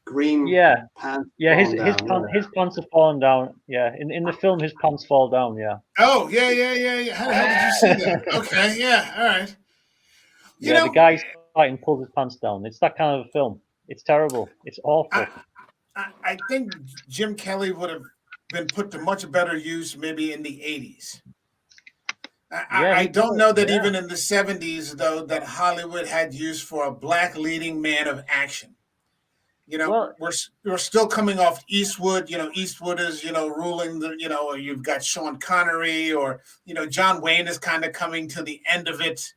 green pants. Yeah, his pants are falling down. Yeah, in the film, his pants fall down. Yeah. Oh, yeah. How the hell did you see that? Okay, yeah, all right. The guy's fighting pulls his pants down. It's that kind of a film. It's terrible. It's awful. I think Jim Kelly would have been put to much better use maybe in the 80s. I don't know that even in the 70s, though, that Hollywood had use for a black leading man of action. We're still coming off Eastwood. Eastwood is, ruling the, or you've got Sean Connery, or, John Wayne is kind of coming to the end of it.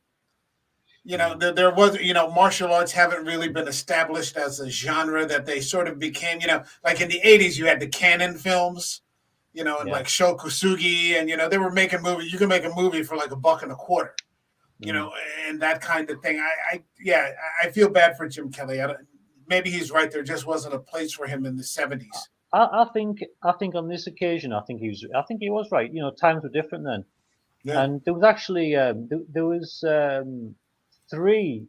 There was, martial arts haven't really been established as a genre that they sort of became, like in the 80s, you had the Cannon films, and like Sho Kosugi, and, they were making movies. You can make a movie for like $1.25, and that kind of thing. I feel bad for Jim Kelly. Maybe he's right. There just wasn't a place for him in the 70s. I think on this occasion, I think he was right. Times were different then. Yeah. And there was actually, there was, 3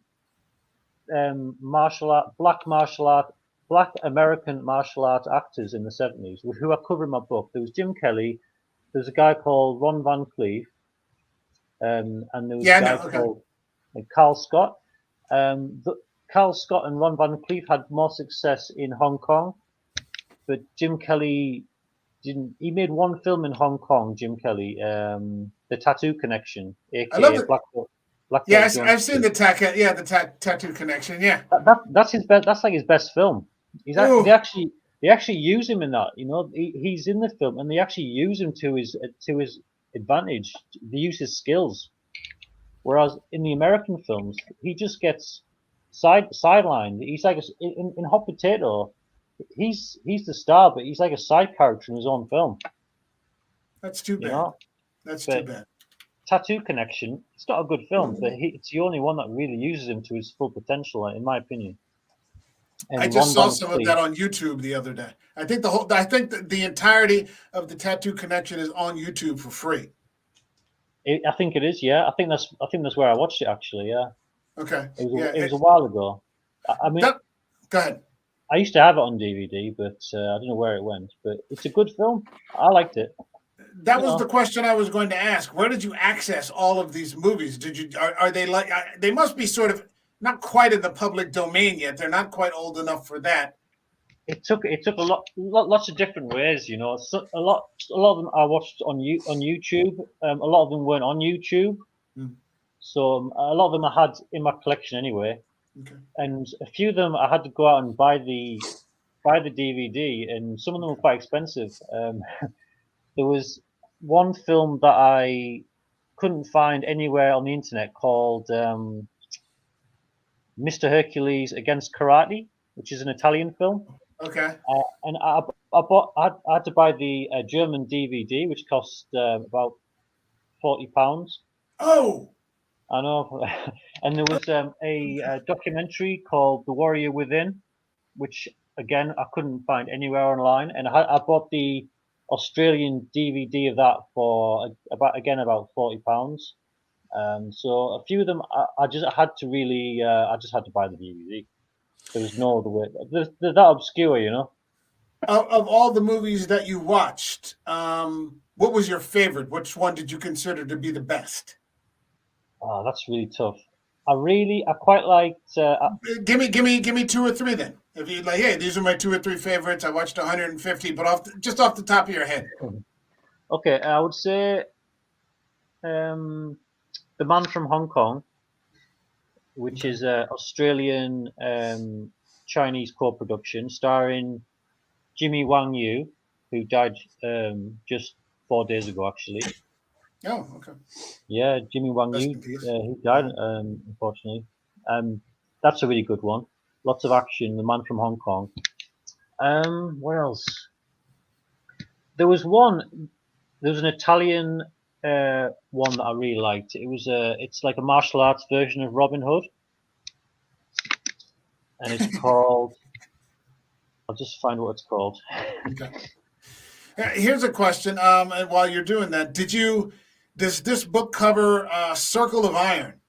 black American martial art actors in the 70s who are covering my book. There was Jim Kelly, there's a guy called Ron Van Cleef, and there was a guy called Carl Scott. Carl Scott and Ron Van Cleef had more success in Hong Kong, but Jim Kelly didn't. He made one film in Hong Kong, Jim Kelly, The Tattoo Connection, aka Black Yes, I've seen the Tattoo Connection. Yeah, that's his best. That's like his best film. They actually use him in that. He's in the film, and they actually use him to his advantage. They use his skills. Whereas in the American films, he just gets sidelined. He's like in Hot Potato, he's the star, but he's like a side character in his own film. That's too bad. That's too bad. Tattoo Connection, it's not a good film, but it's the only one that really uses him to his full potential, in my opinion. And I just saw some of that on YouTube the other day. I think the entirety of the Tattoo Connection is on YouTube for free. I think it is, yeah. I think that's where I watched it actually, yeah. Okay. It was a while ago. Go ahead. I used to have it on DVD, but I don't know where it went. But it's a good film. I liked it. That was the question I was going to ask. Where did you access all of these movies? Are they like? They must be sort of not quite in the public domain yet. They're not quite old enough for that. It took lots of different ways. So a lot of them I watched on YouTube. A lot of them weren't on YouTube. So a lot of them I had in my collection anyway. Okay. And a few of them I had to go out and buy the DVD, and some of them were quite expensive. There was one film that I couldn't find anywhere on the internet called Mr. Hercules Against Karate, which is an Italian film. Okay. And I had to buy the German DVD, which cost about £40. Oh. I know. And there was a documentary called The Warrior Within, which again I couldn't find anywhere online, and I bought the Australian DVD of that for about £40. So a few of them I just had to buy the DVD. There was no other way. They're that obscure, Of all the movies that you watched, what was your favorite? Which one did you consider to be the best? Oh, that's really tough. I quite liked. Give me 2 or 3 then. If you're like, hey, these are my 2 or 3 favorites. I watched 150, but just off the top of your head. Okay, I would say The Man from Hong Kong. which is a Australian Chinese co-production starring Jimmy Wang Yu, who died just 4 days ago, actually. Oh, okay. Yeah, Jimmy Wang Rest Yu, in peace. he died, unfortunately. That's a really good one. Lots of action. The Man from Hong Kong. What else? There was an Italian one that I really liked. It's like a martial arts version of Robin Hood, and it's called. I'll just find what it's called. Okay. Here's a question. And while you're doing that, does this book cover Circle of Iron?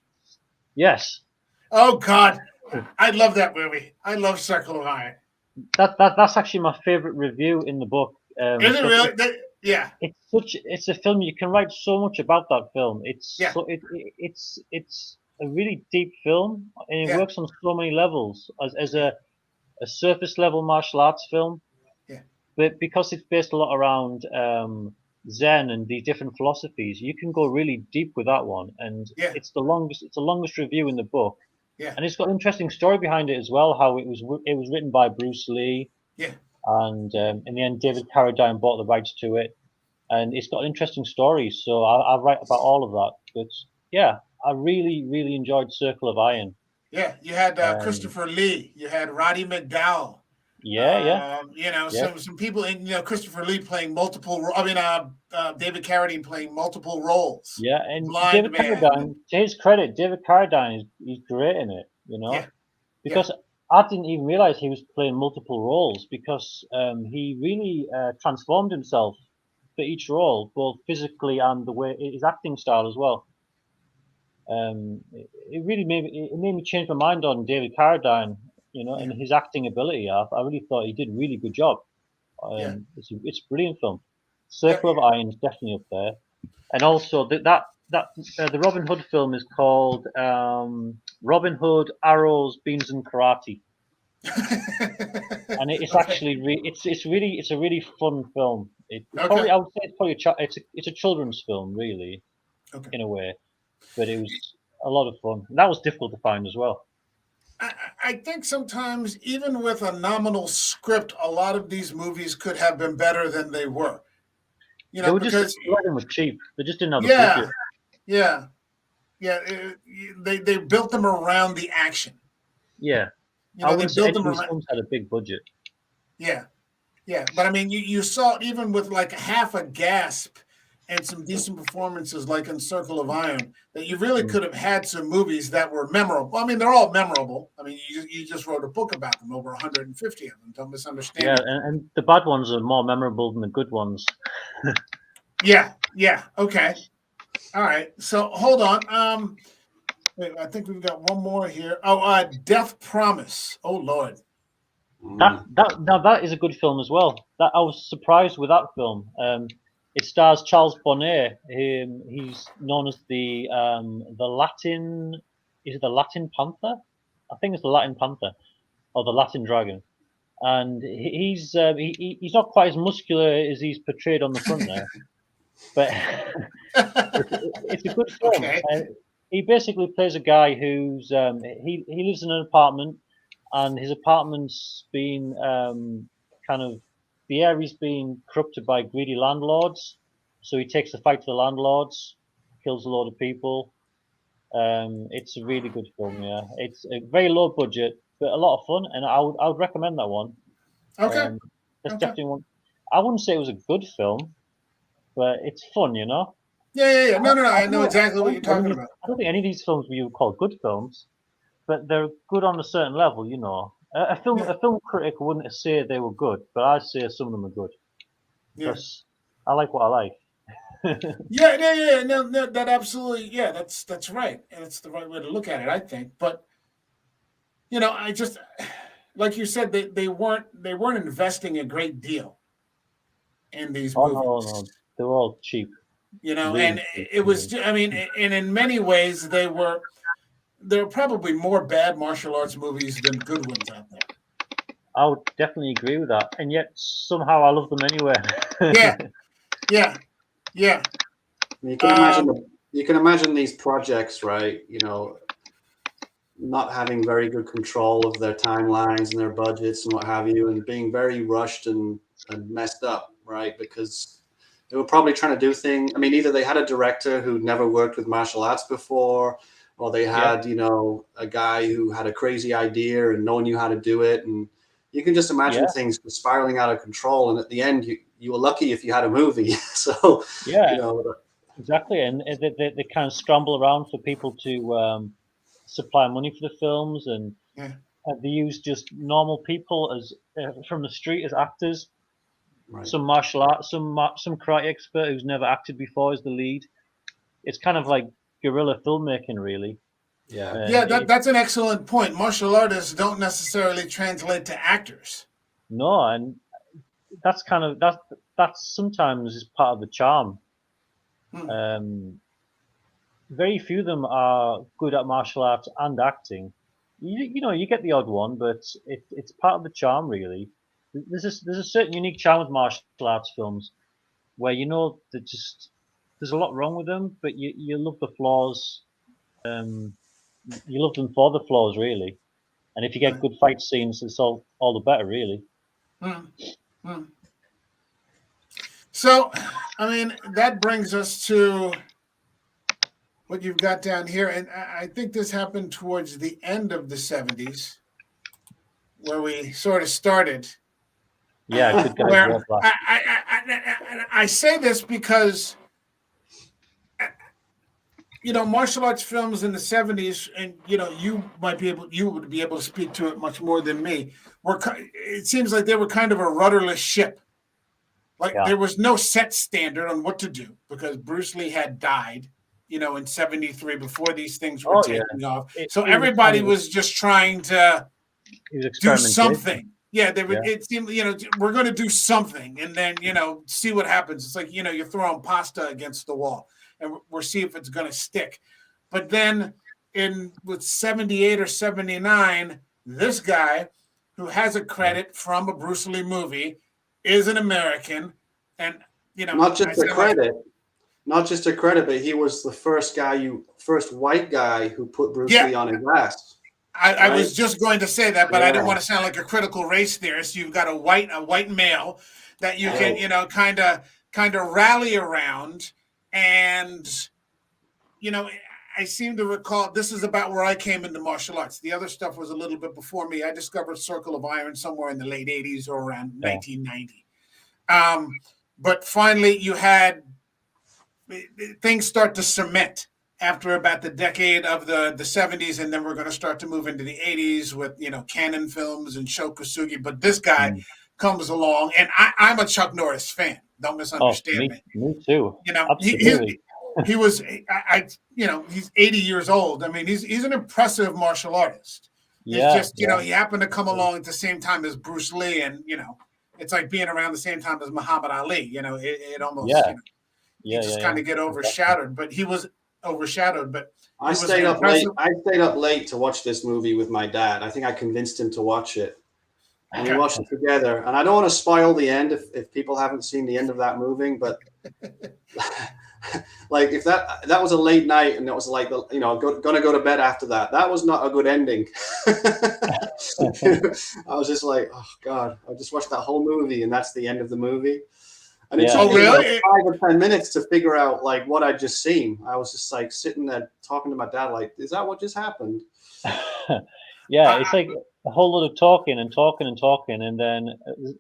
Yes. Oh God, I love that movie. I love Circle of Iron. That's actually my favorite review in the book. Is it really? Yeah. It's a film you can write so much about that film. Yeah. It's a really deep film, and it Yeah. works on so many levels as a surface level martial arts film. Yeah. But because it's based a lot around Zen and these different philosophies, you can go really deep with that one. And Yeah. it's the longest review in the book. Yeah. And it's got an interesting story behind it as well. How it was written by Bruce Lee. Yeah. And in the end, David Carradine bought the rights to it, and it's got an interesting story. So I write about all of that. But yeah, I really, really enjoyed Circle of Iron. Yeah, you had Christopher Lee, you had Roddy McDowall. Yeah. Some people in Christopher Lee playing multiple. David Carradine playing multiple roles. Yeah, and Blind David Man. Carradine, to his credit, David Carradine he's great in it. Yeah. Because I didn't even realize he was playing multiple roles because he really transformed himself for each role, both physically and the way his acting style as well. It really made me change my mind on David Carradine, and his acting ability. I really thought he did a really good job. It's a brilliant film. Circle of Iron is definitely up there, and also the Robin Hood film is called Robin Hood, Arrows, Beans and Karate. And it's actually it's a really fun film. Probably I would say it's probably it's a children's film really, in a way, but it was a lot of fun. And that was difficult to find as well. I think sometimes even with a nominal script, a lot of these movies could have been better than they were. They were just cheap. They just didn't have the budget. Yeah. They built them around the action. Yeah. I wouldn't say any of these films had a big budget. Yeah. But I mean, you saw even with like half a gasp and some decent performances, like in Circle of Iron, that you really could have had some movies that were memorable. I mean, they're all memorable. I mean, you just wrote a book about them, over 150 of them. Don't misunderstand. Yeah, and the bad ones are more memorable than the good ones. Yeah. Okay. All right. So hold on. Wait, I think we've got one more here. Oh, Death Promise. Oh Lord. That is a good film as well. That I was surprised with that film. It stars Charles Bonnet. He's known as the Latin. Is it the Latin Panther? I think it's the Latin Panther, or the Latin Dragon. And he's not quite as muscular as he's portrayed on the front there, but it's a good film. Okay. He basically plays a guy who's he lives in an apartment, and his apartment's been the area's being corrupted by greedy landlords. So he takes the fight to the landlords, kills a load of people. It's a really good film. Yeah, it's a very low budget, but a lot of fun, and I would recommend that one. Okay. That's definitely one. I wouldn't say it was a good film, but it's fun, Yeah. No. I know exactly what you're talking about. I don't think any of these films you would call good films, but they're good on a certain level, A film critic wouldn't say they were good, but I'd say some of them are good. Because I like what I like. Yeah. No, that absolutely. Yeah, that's right, and it's the right way to look at it, I think. But I just, like you said, they weren't investing a great deal in these movies. No, they were all cheap. Really and cheap, it was. I mean, and in many ways, there were probably more bad martial arts movies than good ones out there. I would definitely agree with that, and yet somehow I love them anyway. Yeah. You can imagine these projects, right? not having very good control of their timelines and their budgets and what have you, and being very rushed and messed up, right? Because they were probably trying to do things. I mean, either they had a director who'd never worked with martial arts before, or they had, you know, a guy who had a crazy idea and no one knew how to do it. And you can just imagine things spiraling out of control. And at the end, you were lucky if you had a movie. So, you know. Exactly. And they kind of scramble around for people to supply money for the films. And they use just normal people as from the street as actors. Right. Some martial arts, some karate expert who's never acted before is the lead. It's kind of like guerrilla filmmaking, really. Yeah. That's an excellent point. Martial artists don't necessarily translate to actors. No, and that's kind of that's sometimes is part of the charm. Very few of them are good at martial arts and acting. You know, you get the odd one, but it's part of the charm, really. There's a certain unique charm with martial arts films where you know that just there's a lot wrong with them, but you love the flaws. You love them for the flaws, really. And if you get good fight scenes, it's all the better, really. So, I mean, that brings us to what you've got down here, and I think this happened towards the end of the 70s, where we sort of started. Yeah, I say this because, you know, martial arts films in the 70s, and you know, you would be able to speak to it much more than me. It seems like they were kind of a rudderless ship. Like there was no set standard on what to do because Bruce Lee had died, you know, in 73 before these things were taking off. So everybody was just trying to do something. Yeah, they would. It seemed, you know, we're going to do something, and then, you know, see what happens. It's like, you know, you're throwing pasta against the wall, and we'll see if it's going to stick. But then, with 78 or 79, this guy, who has a credit from a Bruce Lee movie, is an American, and you know, not just a credit, but he was the first white guy who put Bruce Lee on his ass. I was just going to say that, but I didn't want to sound like a critical race theorist. You've got a white male that you can, you know, kind of rally around, and you know, I seem to recall this is about where I came into martial arts. The other stuff was a little bit before me. I discovered Circle of Iron somewhere in the late 80s or around 1990. But finally, you had things start to cement after about the decade of the 70s, and then we're going to start to move into the 80s with, you know, Cannon films and Sho Kosugi. But this guy comes along, and I'm a Chuck Norris fan. Don't misunderstand me. Me too. You know, he was, you know, he's 80 years old. I mean, he's an impressive martial artist. It's just, you know, he happened to come along at the same time as Bruce Lee, and, you know, it's like being around the same time as Muhammad Ali. You know, it almost, you know, you just kind of get overshadowed. But he was overshadowed. But I stayed up late. I stayed up late to watch this movie with my dad. I think I convinced him to watch it, and we watched it together. And I don't want to spoil the end if people haven't seen the end of that movie, but like if that was a late night and it was like, you know, gonna go to bed after that. That was not a good ending. I was just like, oh God, I just watched that whole movie and that's the end of the movie. And it took me like 5 or 10 minutes to figure out like what I'd just seen. I was just like sitting there talking to my dad, like, is that what just happened? It's like a whole lot of talking, and then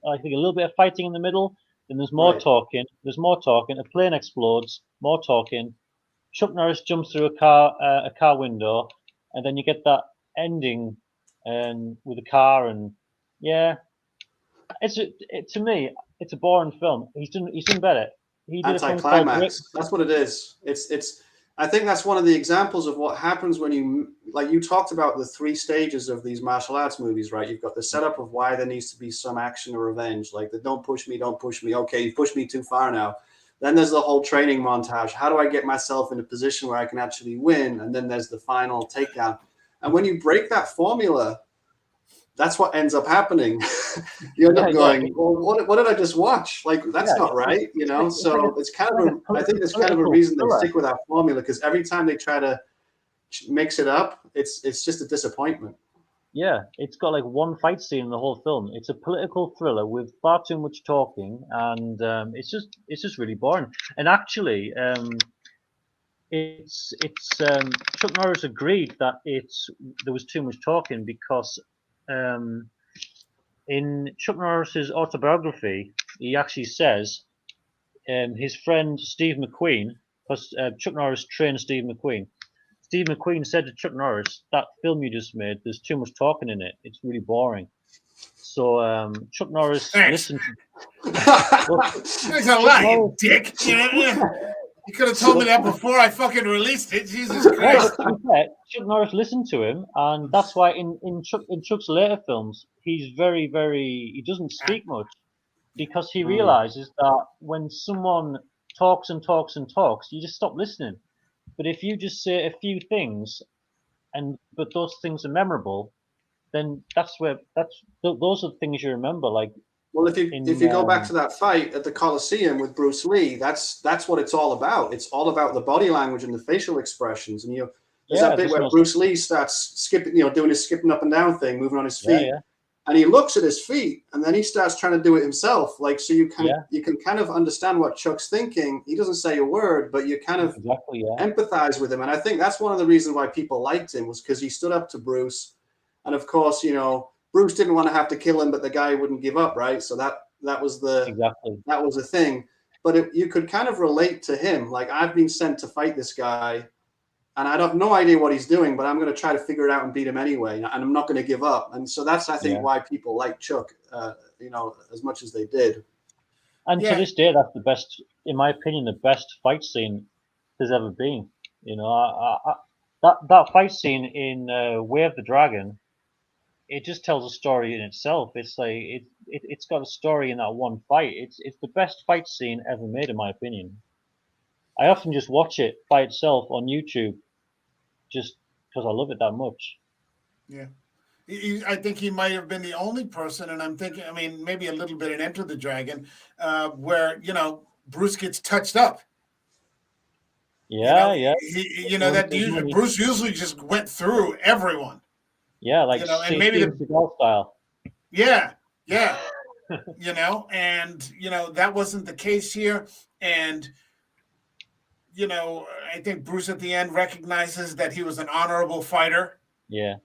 I think a little bit of fighting in the middle. Then there's more talking. There's more talking. A plane explodes. More talking. Chuck Norris jumps through a car window, and then you get that ending, with a car, and to me, it's a boring film. He's done better. He did anticlimax. That's what it is. It's. I think that's one of the examples of what happens when you talked about the 3 stages of these martial arts movies, right? You've got the setup of why there needs to be some action or revenge, like the don't push me. Okay, you pushed me too far now. Then there's the whole training montage. How do I get myself in a position where I can actually win? And then there's the final takedown. And when you break that formula, that's what ends up happening. You end up going, well, what did I just watch? Like, that's not right, you know? So it's kind of I think it's kind of a reason they stick with that formula, because every time they try to mix it up, it's just a disappointment. Yeah, it's got like one fight scene in the whole film. It's a political thriller with far too much talking, and it's just really boring. And actually, Chuck Norris agreed that there was too much talking because in Chuck Norris's autobiography, he actually says his friend Steve McQueen, because Chuck Norris trained Steve McQueen. Steve McQueen said to Chuck Norris, "That film you just made, there's too much talking in it. It's really boring." So Chuck Norris listened. There's a lot, you dick. You could have told me that before I fucking released it. Jesus Christ. Chuck Norris listened to him, and that's why in Chuck's later films, he's he doesn't speak much because he realizes that when someone talks and talks and talks, you just stop listening. But if you just say a few things, but those things are memorable, then those are the things you remember. Like, well, if you go back to that fight at the Coliseum with Bruce Lee, that's what it's all about. It's all about the body language and the facial expressions. And there's that bit where Bruce Lee starts skipping, doing his skipping up and down thing, moving on his feet. Yeah. And he looks at his feet, and then he starts trying to do it himself. Like, so you can kind of understand what Chuck's thinking. He doesn't say a word, but you kind of empathize with him. And I think that's one of the reasons why people liked him, was because he stood up to Bruce. And of course, Bruce didn't want to have to kill him, but the guy wouldn't give up, right? So that was the thing. But you could kind of relate to him. Like, I've been sent to fight this guy, and I have no idea what he's doing, but I'm going to try to figure it out and beat him anyway. And I'm not going to give up. And so that's, I think, why people like Chuck, as much as they did. And to this day, that's the best, in my opinion, the best fight scene there's ever been. That fight scene in Way of the Dragon, it just tells a story in itself. It's like it's got a story in that one fight. It's the best fight scene ever made, in my opinion. I often just watch it by itself on YouTube, just because I love it that much. Yeah. I think he might have been the only person, and I'm thinking, I mean, maybe a little bit in Enter the Dragon, where, Bruce gets touched up. Yeah. Bruce usually just went through everyone. Yeah, like and maybe the golf style. Yeah. And that wasn't the case here. And I think Bruce at the end recognizes that he was an honorable fighter. Yeah.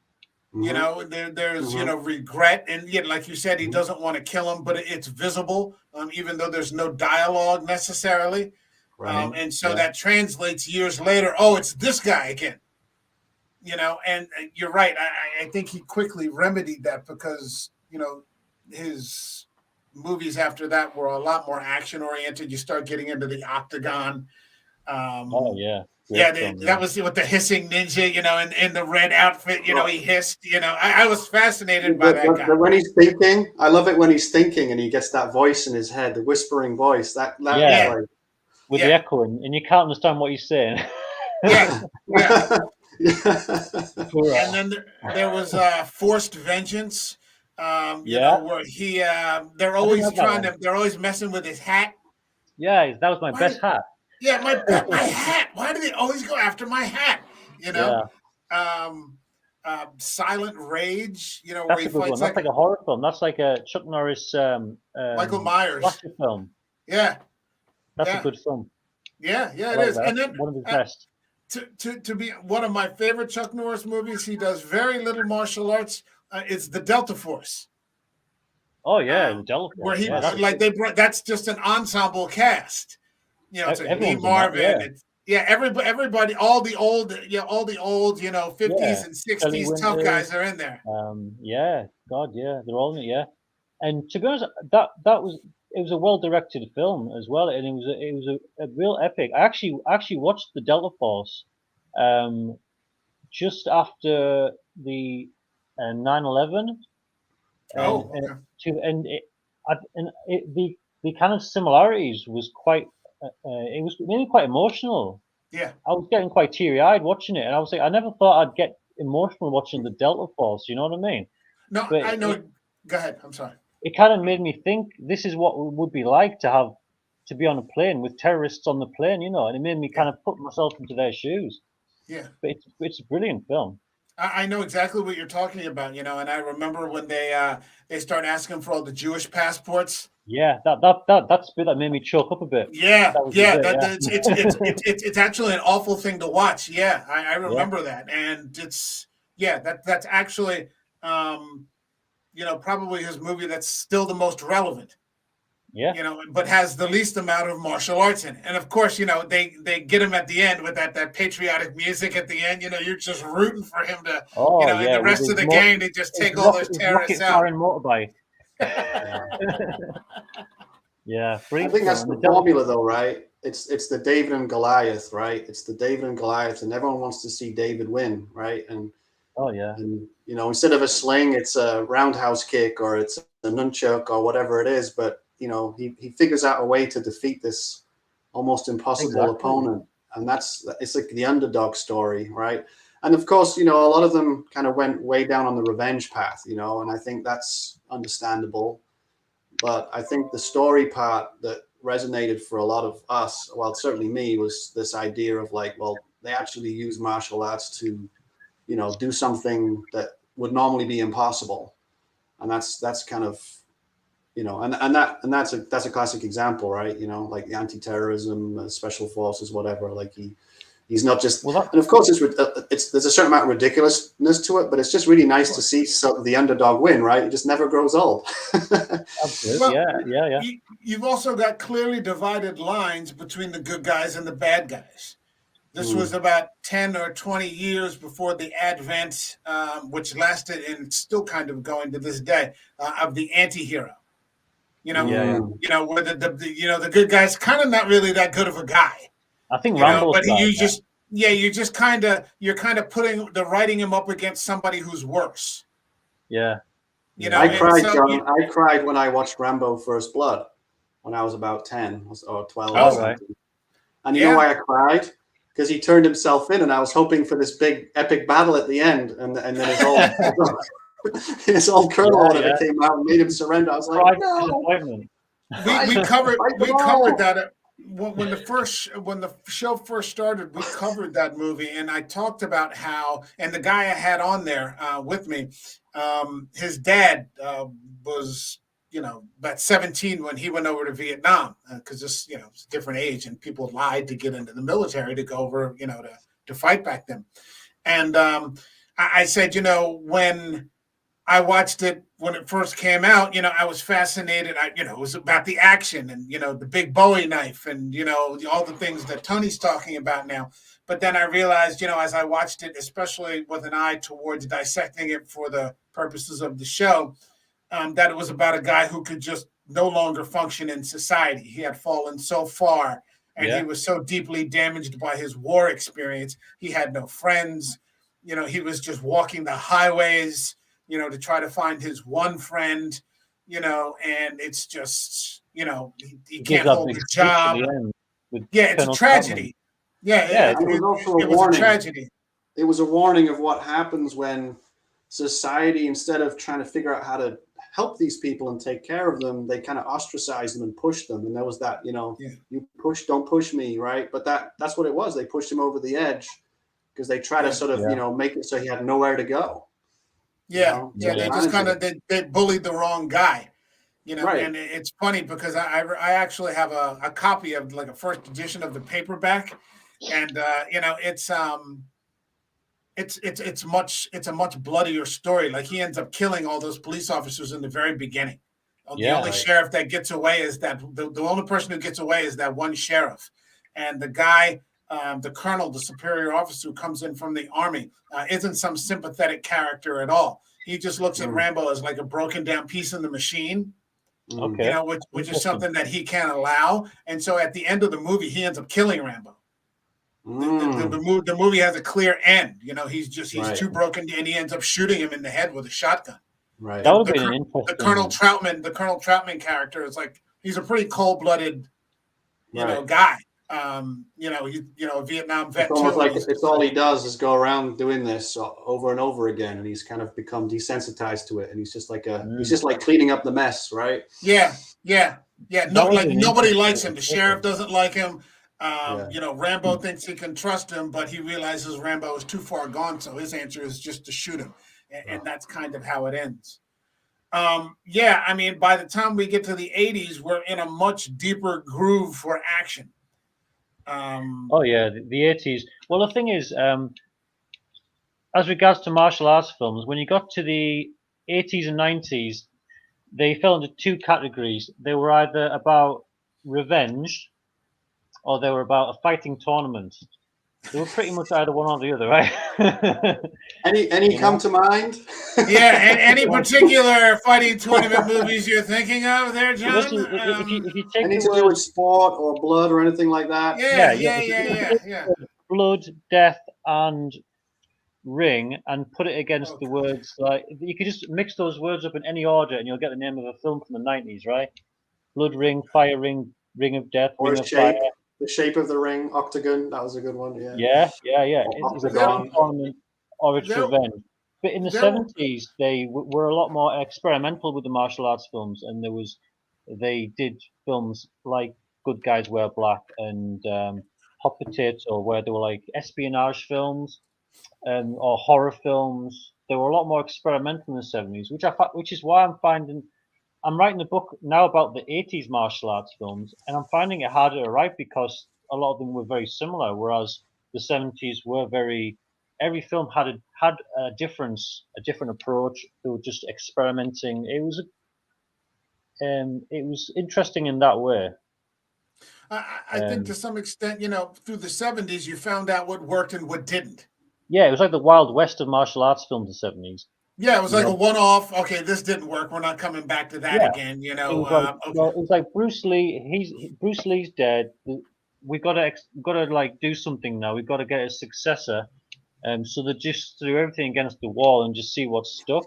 There's regret, and yet, like you said, he doesn't want to kill him, but it's visible, even though there's no dialogue necessarily. Right. And so that translates years later. Oh, it's this guy again. And you're right. I think he quickly remedied that because, his movies after that were a lot more action oriented. You start getting into the Octagon. That was with the hissing ninja, in the red outfit, he hissed, I was fascinated by that guy. When he's thinking, I love it when he's thinking and he gets that voice in his head, the whispering voice. With the echoing, and you can't understand what he's saying. Yeah. And then there was Forced Vengeance, where they're always messing with his hat. Yeah, that was my best hat. Yeah, my hat. Why do they always go after my hat? Silent Rage. That's where he a good fights one. That's like a horror film. That's like a Chuck Norris, Michael Myers film. Yeah, that's a good film. Yeah, it is. And then one of his best. To be one of my favorite Chuck Norris movies, he does very little martial arts. It's the Delta Force. Oh yeah, the Delta Force. Where that's just an ensemble cast. It's like Lee Marvin. Everybody, all the old, 50s and 60s tough guys are in there. They're all in it. Yeah, and to be honest, it was a well-directed film as well, and it was a real epic. I actually watched the Delta Force, just after the 9/11. The kind of similarities was quite. It was maybe quite emotional. Yeah, I was getting quite teary-eyed watching it, and I was like, I never thought I'd get emotional watching the Delta Force. You know what I mean? No, but I know. Go ahead. I'm sorry. It kind of made me think this is what it would be like to be on a plane with terrorists on the plane, and it made me kind of put myself into their shoes. Yeah. But it's a brilliant film. I know exactly what you're talking about, you know, and I remember when they start asking for all the Jewish passports. Yeah, that's the bit that made me choke up a bit. Yeah, That was the yeah, bit, that, yeah. it's actually an awful thing to watch. Yeah, I Yeah. remember that, and that's actually you know, probably his movie that's still the most relevant. Yeah. You know, but has the least amount of martial arts in it. And of course, you know, they get him at the end with that patriotic music at the end. You know, you're just rooting for him to, you Oh know, and yeah, the with rest his of the gang, they just take all those terrorists rocket out. firing motorbike. Yeah, I brilliant think that's film. the formula, though, right? It's the David and Goliath, right? It's the David and Goliath, and everyone wants to see David win, right? And Oh yeah. and you know, instead of a sling, it's a roundhouse kick or it's a nunchuck or whatever it is. But you know, he figures out a way to defeat this almost impossible opponent, and it's like the underdog story, right? And of course, you know, a lot of them kind of went way down on the revenge path, you know, and I think that's understandable. But I think the story part that resonated for a lot of us, well, certainly me, was this idea of like, well, they actually use martial arts to, you know, do something that would normally be impossible, and that's kind of, you know, and that's a classic example, right? You know, like the anti-terrorism, special forces, whatever. Like he's not just, and of course it's there's a certain amount of ridiculousness to it, but it's just really nice to see the underdog win, right? It just never grows old. Absolutely. Well, yeah. You've also got clearly divided lines between the good guys and the bad guys. This was about 10 or 20 years before the advent, which lasted and it's still kind of going to this day, of the anti-hero. You know, you know, where the you know, the good guy's kind of not really that good of a guy. I think You know, Rambo's but like you're kind of writing him up against somebody who's worse. Yeah. You know, I cried, so John. I cried when I watched Rambo: First Blood when I was about 10 or 12 or something. Right. And you know why I cried? Because he turned himself in, and I was hoping for this big epic battle at the end, and then his old colonel came out and made him surrender. I was like, no. We covered that when the show first started. We covered that movie, and I talked about how, and the guy I had on there with me, his dad was, you know, about 17 when he went over to Vietnam, because this, you know, it's a different age and people lied to get into the military to go over, you know, to fight back then. And I said, you know, when I watched it when it first came out, you know, I was fascinated. You know, it was about the action and, you know, the big Bowie knife and, you know, all the things that Tony's talking about now. But then I realized, you know, as I watched it, especially with an eye towards dissecting it for the purposes of the show, that it was about a guy who could just no longer function in society. He had fallen so far, and he was so deeply damaged by his war experience. He had no friends. You know, he was just walking the highways, you know, to try to find his one friend, you know, and it's just, you know, he can't hold a job. Yeah, it's a tragedy. Yeah, it was also a warning. A tragedy. It was a warning of what happens when society, instead of trying to figure out how to help these people and take care of them, they kind of ostracize them and push them. And there was that, you know, you don't push me, right? But that's what it was. They pushed him over the edge because they try to sort of, you know, make it so he had nowhere to go. Yeah, you know? They just kind of they bullied the wrong guy, you know. And it's funny because I actually have a copy of like a first edition of the paperback, and you know, it's a much bloodier story. Like he ends up killing all those police officers in the very beginning. The only sheriff that gets away is that the only person who gets away is that one sheriff, and the guy, the colonel, the superior officer who comes in from the army, isn't some sympathetic character at all. He just looks at Rambo as like a broken down piece in the machine. Okay, you know, which is something that he can't allow. And so at the end of the movie, he ends up killing Rambo. The movie has a clear end. You know, he's too broken, and he ends up shooting him in the head with a shotgun. Right. That would be an interesting. The Colonel Troutman character is like, he's a pretty cold-blooded, you know, guy. You know, a Vietnam vet. It's almost like it's all he does is go around doing this over and over again, and he's kind of become desensitized to it, and he's just like he's just like cleaning up the mess, right? Yeah. Nobody likes him. The sheriff doesn't like him. Rambo thinks he can trust him, but he realizes Rambo is too far gone, so his answer is just to shoot him, and that's kind of how it ends. By the time we get to the 80s, we're in a much deeper groove for action. The 80s. Well, the thing is, as regards to martial arts films, when you got to the 80s and 90s, they fell into two categories. They were either about revenge or they were about a fighting tournament. They were pretty much either one or the other, right? Any come to mind? Yeah, and any particular fighting tournament movies you're thinking of there, John? Listen, if you take anything to do with sport or blood or anything like that? Yeah. Blood, death, and ring, and put it against the words, like you could just mix those words up in any order, and you'll get the name of a film from the 90s, right? Blood ring, fire ring, ring of death, or ring of fire. The Shape of the Ring, Octagon. That was a good one. Yeah. It's a tournament or it's revenge. But in the 70s, they were a lot more experimental with the martial arts films, and they did films like Good Guys Wear Black and Hot Potato, where they were like espionage films or horror films. They were a lot more experimental in the 70s, which is why I'm writing a book now about the 80s martial arts films, and I'm finding it harder to write because a lot of them were very similar, whereas the 70s were every film had a different approach. They were just experimenting. It was interesting in that way. I think to some extent, through the 70s, you found out what worked and what didn't. Yeah, it was like the Wild West of martial arts films in the 70s. Yeah, it was like a one-off. Okay, this didn't work. We're not coming back to that again. It was like Bruce Lee. Bruce Lee's dead. We got to like do something now. We've got to get a successor. So they just threw everything against the wall and just see what stuck.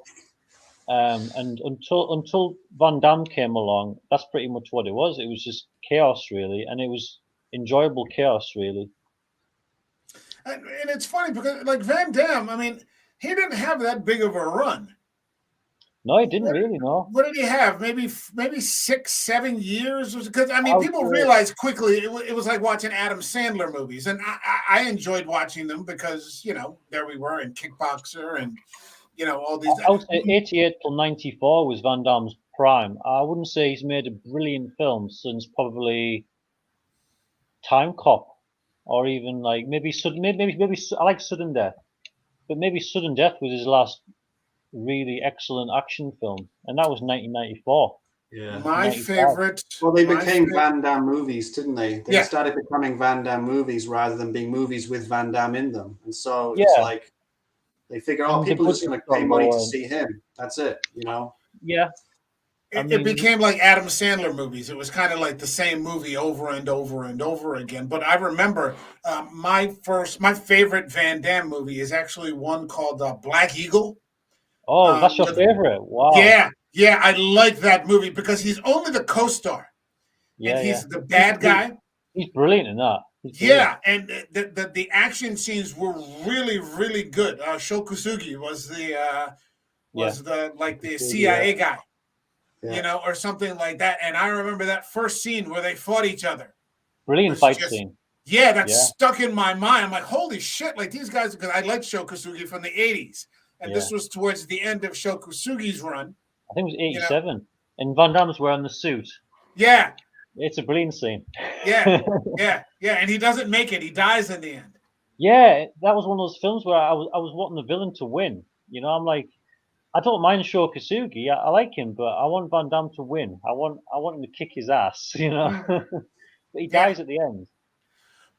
And until Van Damme came along, that's pretty much what it was. It was just chaos, really, and it was enjoyable chaos, really. And it's funny because, like, Van Damme, I mean, he didn't have that big of a run. No, he didn't really. No. What did he have? Maybe 6-7 years? Because people realized quickly it was like watching Adam Sandler movies, and I enjoyed watching them because there we were in Kickboxer and all these. I would say 88 till 94 was Van Damme's prime. I wouldn't say he's made a brilliant film since probably Time Cop, or even like maybe I like Sudden Death, but maybe Sudden Death was his last really excellent action film, and that was 1994. Yeah, my favorite. Well, they became Van Damme movies, didn't they? They started becoming Van Damme movies rather than being movies with Van Damme in them, and so it's like they figure, people are just going to pay money to see him. That's it, Yeah. It became like Adam Sandler movies. It was kind of like the same movie over and over and over again. But I remember my favorite Van Damme movie is actually one called Black Eagle. Oh, that's your favorite? Wow. Yeah, I like that movie because he's only the co-star. Yeah, and he's the bad guy. He's brilliant in that. Yeah, and the action scenes were really, really good. Sho Kosugi was the CIA guy, or something like that. And I remember that first scene where they fought each other. Brilliant fight scene. Yeah, that stuck in my mind. I'm like, holy shit! Like these guys, because I liked Sho Kosugi from the '80s. And this was towards the end of Sho Kosugi's run. I think it was 87. And Van Damme's wearing the suit. Yeah. It's a brilliant scene. Yeah. And he doesn't make it. He dies in the end. Yeah, that was one of those films where I was wanting the villain to win. I'm like, I don't mind Sho Kosugi. I like him, but I want Van Damme to win. I want him to kick his ass, But he dies at the end.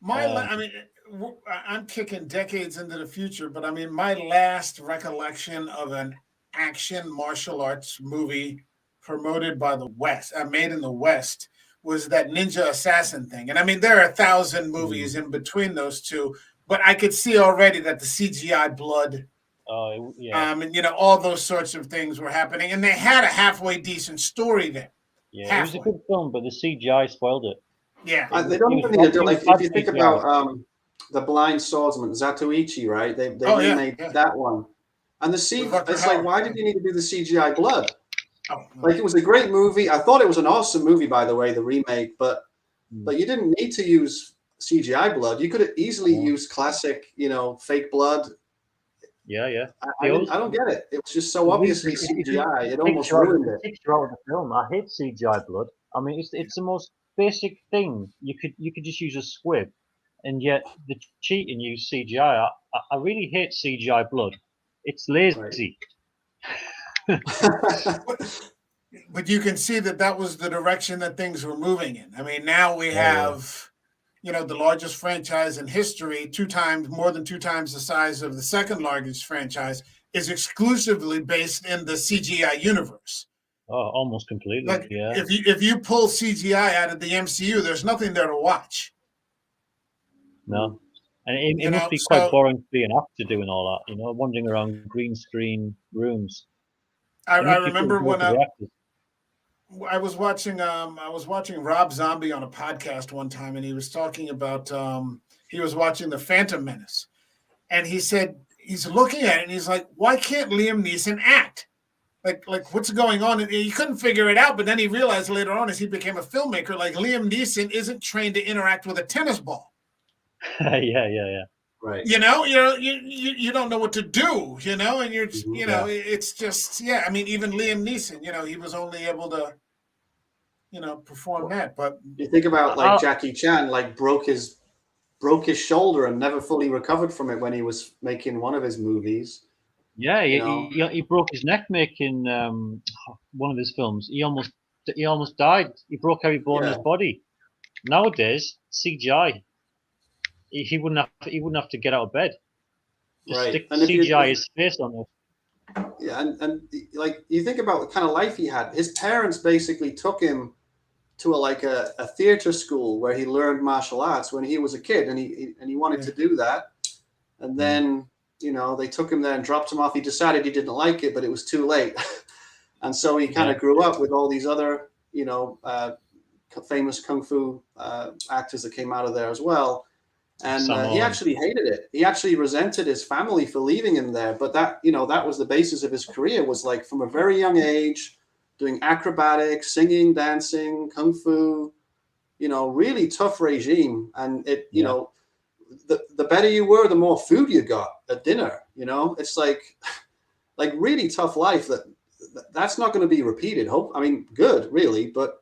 I'm kicking decades into the future, but my last recollection of an action martial arts movie promoted by the West, made in the West, was that Ninja Assassin thing. And there are 1,000 movies in between those two, but I could see already that the CGI blood, all those sorts of things were happening, and they had a halfway decent story there. Yeah, it was a good film, but the CGI spoiled it. Yeah, they don't even need to do, like, if you think about the Blind Swordsman, Zatoichi, right? They remade that one, and it's like, why did you need to do the CGI blood? Like, it was a great movie. I thought it was an awesome movie, by the way, the remake, but you didn't need to use CGI blood. You could have easily used classic, fake blood. Yeah. I don't get it. It was just so The obviously reason- CGI. It takes almost you out- ruined it. takes you out of the film. I hate CGI blood. I mean, it's the most basic thing. You could just use a squib, and yet the cheat and use CGI. I really hate CGI blood. It's lazy. But you can see that was the direction that things were moving in. I mean, now we have, the largest franchise in history, more than two times the size of the second largest franchise, is exclusively based in the CGI universe. Oh, almost completely. Like, yeah. if you pull CGI out of the MCU, there's nothing there to watch. No. And it must be quite boring to be an actor doing all that, wandering around green screen rooms. I remember when I was watching Rob Zombie on a podcast one time, and he was talking about he was watching The Phantom Menace, and he said he's looking at it and he's like, why can't Liam Neeson act? Like what's going on? And he couldn't figure it out, but then he realized later on as he became a filmmaker, like Liam Neeson isn't trained to interact with a tennis ball. Yeah. Right. You don't know what to do, and you're just, it's just, I mean, even Liam Neeson, he was only able to, perform that. But you think about like Jackie Chan, like broke his shoulder and never fully recovered from it when he was making one of his movies. Yeah, he broke his neck making one of his films. He almost died. He broke every bone in his body. Nowadays, CGI. He wouldn't have to get out of bed. Just stick CGI his face on it. Yeah, and like you think about the kind of life he had. His parents basically took him to a theater school where he learned martial arts when he was a kid, and he wanted to do that. And then they took him there and dropped him off. He decided he didn't like it, but it was too late, and so he kind of grew up with all these other famous kung fu actors that came out of there as well. And he actually hated it. He actually resented his family for leaving him there. But that was the basis of his career, was like from a very young age, doing acrobatics, singing, dancing, kung fu, really tough regime. And the better you were, the more food you got at dinner. It's like really tough life that's not going to be repeated. Good, really. But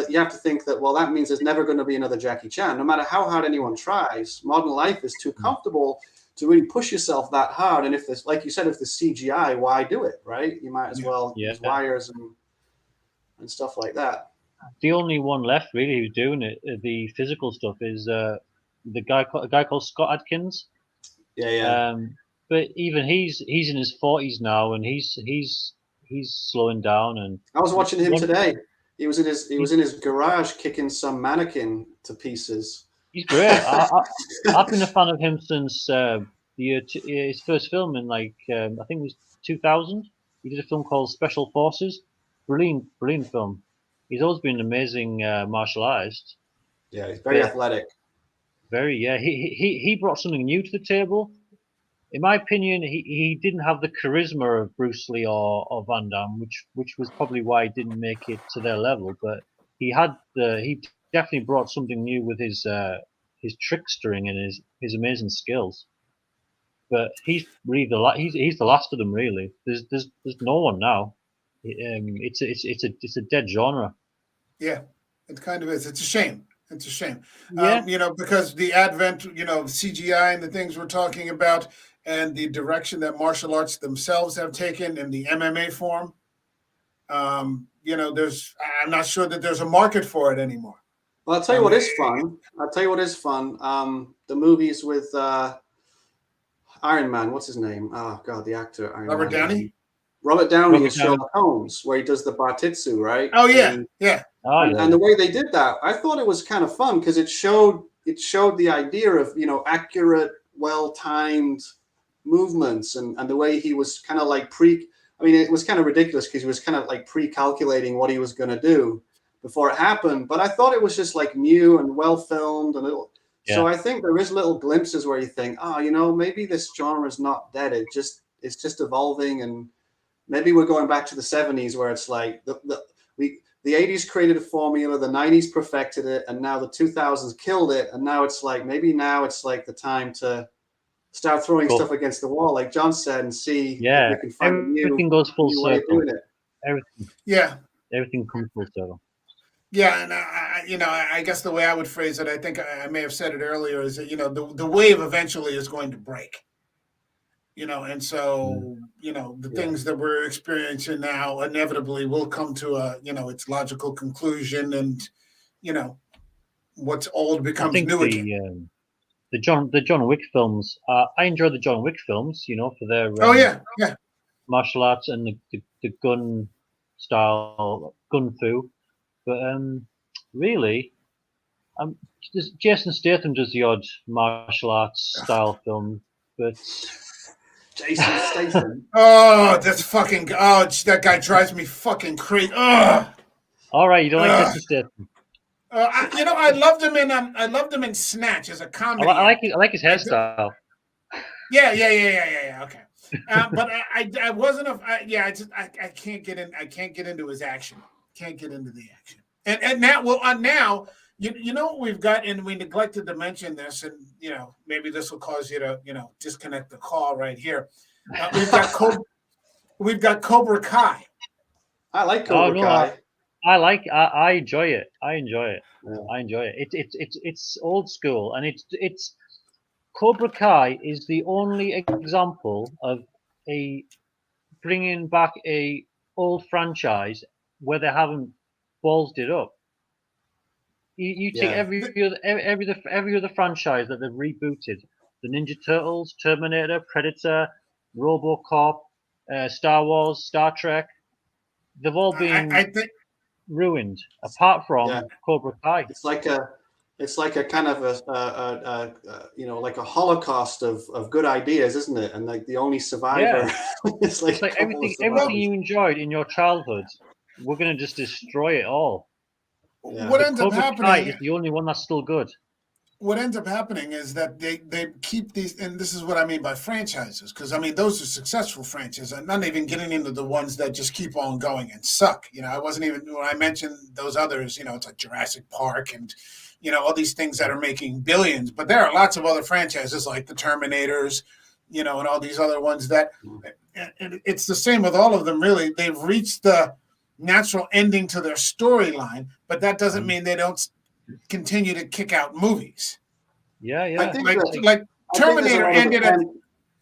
you have to think that, well, that means there's never going to be another Jackie Chan. No matter how hard anyone tries, modern life is too comfortable to really push yourself that hard. And if there's, like you said, if there's CGI, why do it, right? You might as well use wires and stuff like that. The only one left really who's doing it, the physical stuff, is a guy called Scott Adkins. Yeah. But even he's in his 40s now, and he's slowing down. And I was watching him today. He was in his garage kicking some mannequin to pieces. He's great. I've been a fan of him since his first film in I think it was 2000. He did a film called Special Forces. Brilliant film. He's always been an amazing martial artist. Yeah, he's very athletic. Very, yeah. He brought something new to the table. In my opinion, he didn't have the charisma of Bruce Lee or Van Damme, which was probably why he didn't make it to their level. But he definitely brought something new with his trickstering and his amazing skills. But he's really he's the last of them, really. There's no one now. It's a dead genre. Yeah, it kind of is. It's a shame. It's a shame. Yeah. Because the advent, of CGI and the things we're talking about, and the direction that martial arts themselves have taken in the MMA form, I'm not sure that there's a market for it anymore. Well, I'll tell you what is fun. The movies with Iron Man. What's his name? Oh God, the actor. Robert Downey. Robert Downey is Sherlock Holmes, where he does the Bartitsu, right? Oh yeah, yeah. And the way they did that, I thought it was kind of fun because it showed the idea of accurate, well-timed movements and the way he was kind of like it was kind of ridiculous because he was kind of like pre-calculating what he was going to do before it happened. But I thought it was just like new and well filmed and so I think there is little glimpses where you think, maybe this genre is not dead. It's just evolving, and maybe we're going back to the 70s where it's like the 80s created a formula, the 90s perfected it, and now the 2000s killed it. And now it's like, maybe now it's like the time to start throwing stuff against the wall, like John said, and see if we can find everything goes full new way of circle. doing it. Everything comes full circle. Yeah, and I guess the way I would phrase it, I think I may have said it earlier, is that the wave eventually is going to break. And so the things that we're experiencing now inevitably will come to its logical conclusion, and what's old becomes new again. The John Wick films. I enjoy the John Wick films, for their martial arts and the gun style, gun fu. But really, Jason Statham does the odd martial arts style film, but Jason Statham. That's fucking. That guy drives me fucking crazy. All right, you don't like Jason Statham. I loved him in Snatch as a comedy. I like his hairstyle. Yeah. Okay, but I wasn't I can't get in. I can't get into his action. Can't get into the action. And now, now what we've got, and we neglected to mention this, and maybe this will cause you to disconnect the call right here. We've got Cobra Kai. I like Cobra Kai. I enjoy it. I enjoy it. Yeah. I enjoy it. It's old school, and it's Cobra Kai is the only example of bringing back a old franchise where they haven't ballsed it up. You take every other franchise that they've rebooted: the Ninja Turtles, Terminator, Predator, RoboCop, Star Wars, Star Trek. They've all been ruined, apart from Cobra Kai. It's like a kind of a like a holocaust of good ideas, isn't it? And like the only survivor is it's like everything you enjoyed in your childhood. We're going to just destroy it all. Yeah. What ends up happening is the only one that's still good. What ends up happening is that they keep these, and this is what I mean by franchises, because those are successful franchises. I'm not even getting into the ones that just keep on going and suck. I wasn't even, when I mentioned those others, it's like Jurassic Park and all these things that are making billions. But there are lots of other franchises like the Terminators, and all these other ones that, and it's the same with all of them. Really, they've reached the natural ending to their storyline, but that doesn't mean they don't continue to kick out movies. I think like Terminator ended up.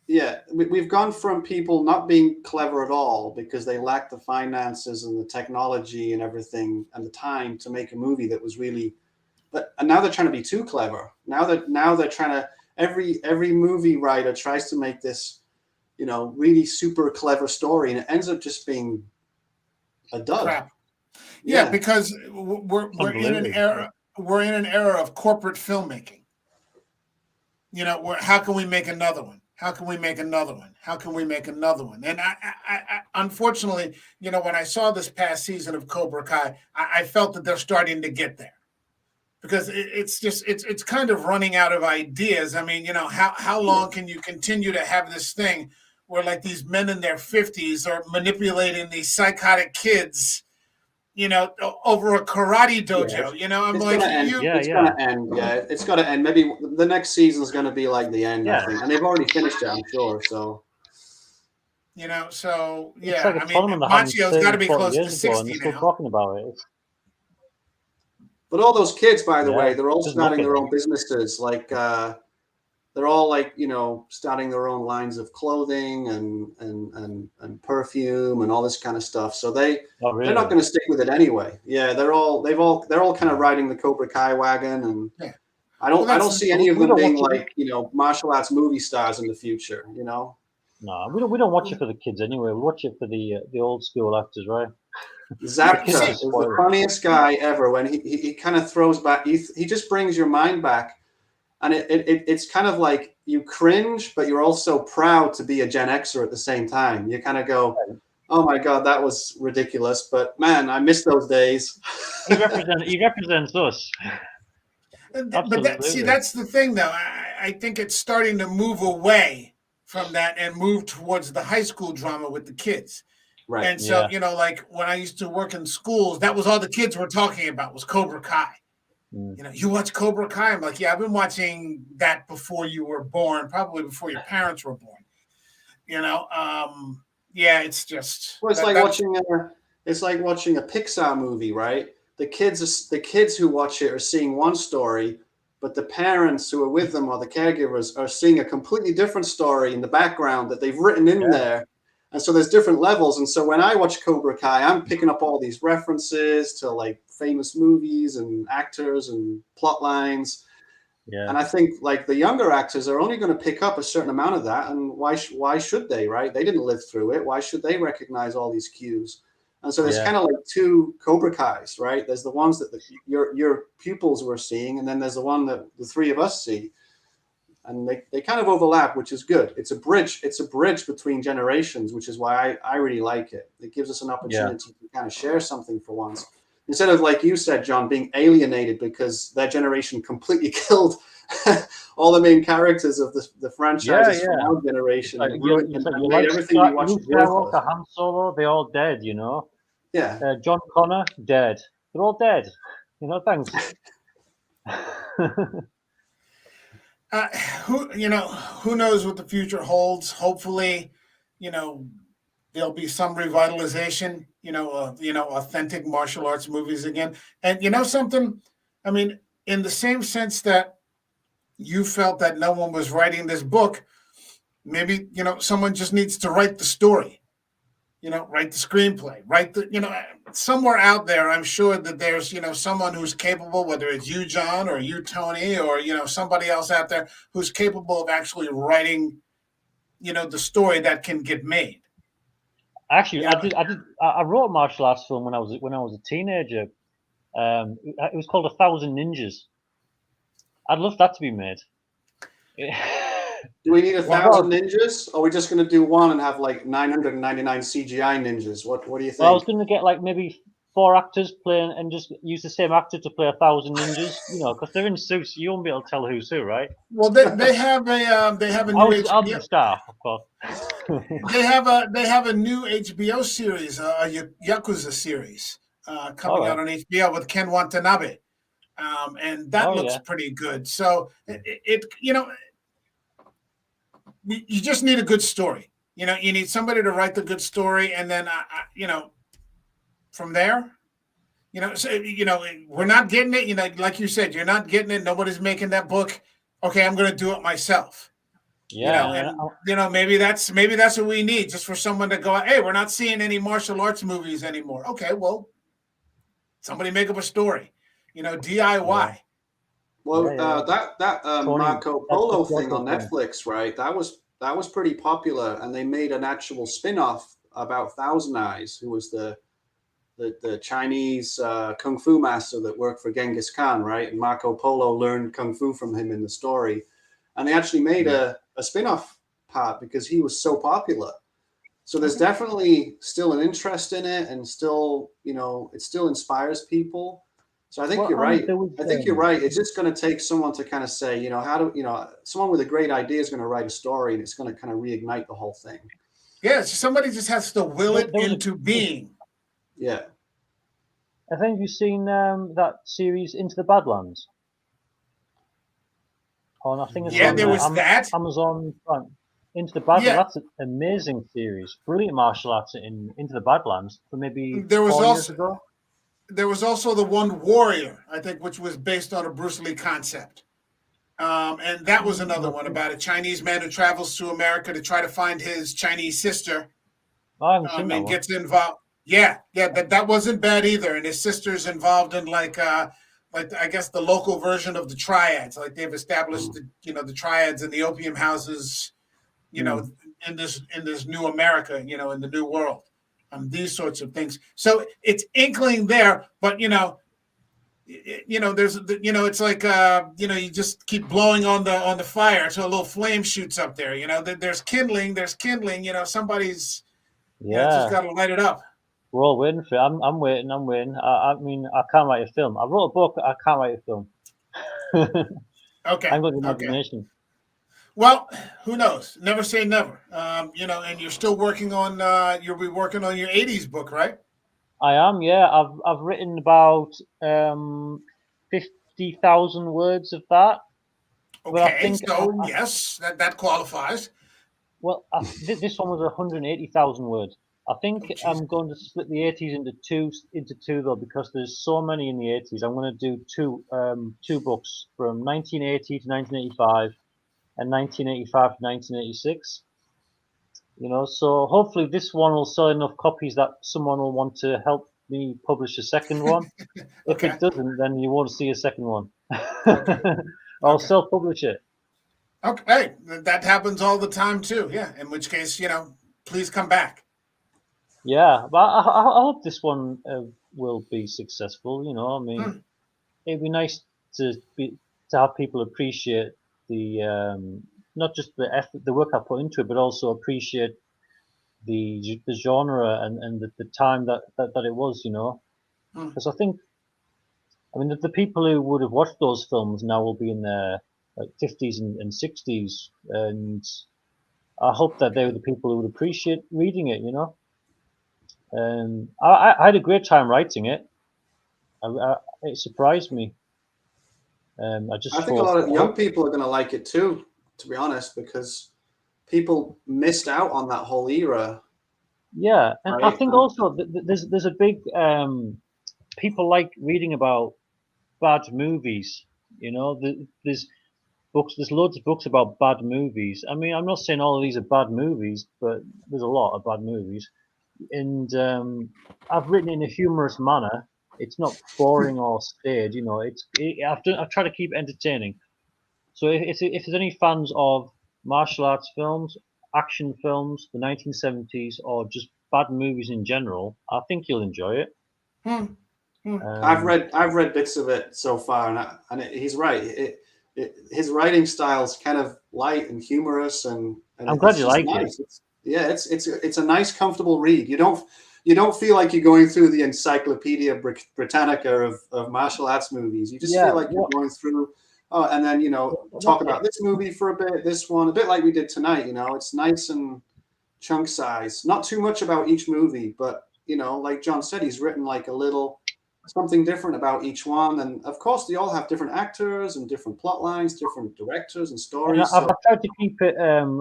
Yeah, we've gone from people not being clever at all because they lacked the finances and the technology and everything and the time to make a movie that was really, and now they're trying to be too clever. Now they're trying to, every movie writer tries to make this, really super clever story, and it ends up just being a dud. Crap. Yeah, because we're in an era. We're in an era of corporate filmmaking. How can we make another one? How can we make another one? How can we make another one? And I unfortunately, when I saw this past season of Cobra Kai, I felt that they're starting to get there, because it's kind of running out of ideas. I mean, how long can you continue to have this thing where like these men in their 50s are manipulating these psychotic kids? Over a karate dojo. It's going to end. Yeah, it's got to end. Maybe the next season is going to be like the end. I think, and they've already finished it, I'm sure. So, It's like Machio's got to be close to 60 now. Still talking about it. But all those kids, by the way, they're all starting their own businesses. Like they're all like starting their own lines of clothing and perfume and all this kind of stuff. So they're not going to stick with it anyway. Yeah, they're all kind of riding the Cobra Kai wagon, and I don't see any of them being like martial arts movie stars in the future. No, we don't watch it for the kids anyway. We watch it for the old school actors, right? Zabka is the funniest guy ever. When he kind of throws back, he just brings your mind back. And it's kind of like you cringe, but you're also proud to be a Gen Xer at the same time. You kind of go, oh my God, that was ridiculous. But man, I miss those days. He represents us. But that's the thing, though. I think it's starting to move away from that and move towards the high school drama with the kids. Right. And so, Yeah. you know, like when I used to work in schools, that was all the kids were talking about was Cobra Kai. Mm. You know, you watch Cobra Kai? I'm like, yeah, I've been watching that before you were born, probably before your parents were born. You know, yeah, it's just Well, it's like watching a Pixar movie, right? The kids who watch it are seeing one story, but the parents who are with them or the caregivers are seeing a completely different story in the background that they've written in there. And so there's different levels. And so when I watch Cobra Kai, I'm picking up all these references to like famous movies and actors and plot lines. Yeah. And I think like the younger actors are only going to pick up a certain amount of that. And why should they, right? They didn't live through it. Why should they recognize all these cues? And so there's Yeah. kind of like two Cobra Kais, right? There's the ones that your pupils were seeing, and then there's the one that the three of us see. And they kind of overlap, which is good. It's a bridge between generations, which is why I really like it. It gives us an opportunity to kind of share something for once. Instead of, like you said, John, being alienated because their generation completely killed all the main characters of the franchises from our generation Like, and ruined you and like made everything we watched Luke worthless. Skywalker, Han Solo, they're all dead, you know. Yeah. John Connor, dead. They're all dead. You know, thanks. who knows what the future holds? Hopefully, you know, there'll be some revitalization. Authentic martial arts movies again. And you know something? I mean, in the same sense that you felt that no one was writing this book, maybe someone just needs to write the story. Write the screenplay, somewhere out there, I'm sure that there's, someone who's capable, whether it's you, John, or you, Tony, or, somebody else out there who's capable of actually writing, the story that can get made. Actually, I wrote a martial arts film when I was a teenager. It was called 1,000 Ninjas. I'd love that to be made. Do we need 1,000 ninjas? Or are we just going to do one and have like 999 CGI ninjas? What do you think? Well, I was going to get like maybe 4 actors playing and just use the same actor to play 1,000 ninjas. Because they're in suits, you won't be able to tell who's who, right? Well, they have a new I'll be the star, of course. they have a new HBO series, a Yakuza series, coming out on HBO with Ken Watanabe. And that looks pretty good. So you just need a good story. You need somebody to write the good story, and then from there, we're not getting it. Like you said, you're not getting it. Nobody's making that book. Okay, I'm going to do it myself. Yeah, maybe that's what we need, just for someone to go, hey, we're not seeing any martial arts movies anymore. Okay, well, somebody make up a story. DIY. Yeah. Well, that Marco Polo thing on Netflix, right? That was pretty popular, and they made an actual spin-off about Thousand Eyes, who was the Chinese kung fu master that worked for Genghis Khan, right? And Marco Polo learned kung fu from him in the story, and they actually made a spin-off part because he was so popular. So there's definitely still an interest in it, and still, it still inspires people. So I think you're right. I think you're right. It's just going to take someone to kind of say, someone with a great idea is going to write a story, and it's going to kind of reignite the whole thing. Yeah, somebody just has to will it into being. Yeah. I think you've seen that series Into the Badlands. Oh, I think it's on, there was that Amazon Prime. Into the Badlands. That's an amazing series. Brilliant martial arts Into the Badlands for maybe 4 years ago. There was also the one Warrior, I think, which was based on a Bruce Lee concept. And that was another one about a Chinese man who travels to America to try to find his Chinese sister. I haven't seen that and one. Gets involved. Yeah, that wasn't bad either. And his sister's involved in like I guess the local version of the triads. Like they've established the triads and the opium houses, in this new America, in the new world. These sorts of things. So it's inkling there, but there's it's like you just keep blowing on the fire until a little flame shoots up there. There's kindling. Somebody's just got to light it up. We're all waiting for it. I'm waiting. I mean, I can't write a film. I wrote a book. I can't write a film. Okay. I've got the imagination. Well, who knows? Never say never. And you're still working on. You'll be working on your '80s book, right? I am, yeah. I've written about 50,000 words of that, but I Okay, think so yes, that qualifies. this one was 180,000 words. I think Oh, geez. I'm going to split the 80s into two though, because there's so many in the 80s. I'm going to do two books from 1980 to 1985 and 1985 to 1986. So hopefully this one will sell enough copies that someone will want to help me publish a second one. If Okay. it doesn't, then you won't see a second one. Okay. I'll Okay. self-publish it. Okay. Hey, that happens all the time too. Yeah. In which case, please come back. Yeah, but I hope this one will be successful. I mean, Hmm. it'd be nice to have people appreciate the not just the effort, the work I put into it, but also appreciate the genre and the time that it was. Hmm. Because I mean, the people who would have watched those films now will be in their like 50s and 60s, and I hope that they were the people who would appreciate reading it. And I had a great time writing it. It surprised me. I I just think a thought, lot of young people are going to like it too, to be honest, because people missed out on that whole era, yeah, and I right? think also there's a big people like reading about bad movies. There's books, there's loads of books about bad movies. I mean, I'm not saying all of these are bad movies, but there's a lot of bad movies. And I've written in a humorous manner. It's not boring or staid. I've tried to keep it entertaining. So if there's any fans of martial arts films, action films, the 1970s, or just bad movies in general, I think you'll enjoy it. Hmm. Hmm. Um, I've read bits of it so far, he's right. His writing style is kind of light and humorous, and I'm glad it's you just like it. nice. It's a nice, comfortable read. You don't feel like you're going through the Encyclopedia Britannica of martial arts movies. You just Yeah. feel like you're going through. Oh, and then talk about this movie for a bit, this one, a bit like we did tonight. It's nice and chunk size. Not too much about each movie, but like John said, he's written like a little something different about each one. And of course, they all have different actors and different plot lines, different directors and And stories. I've So tried to keep it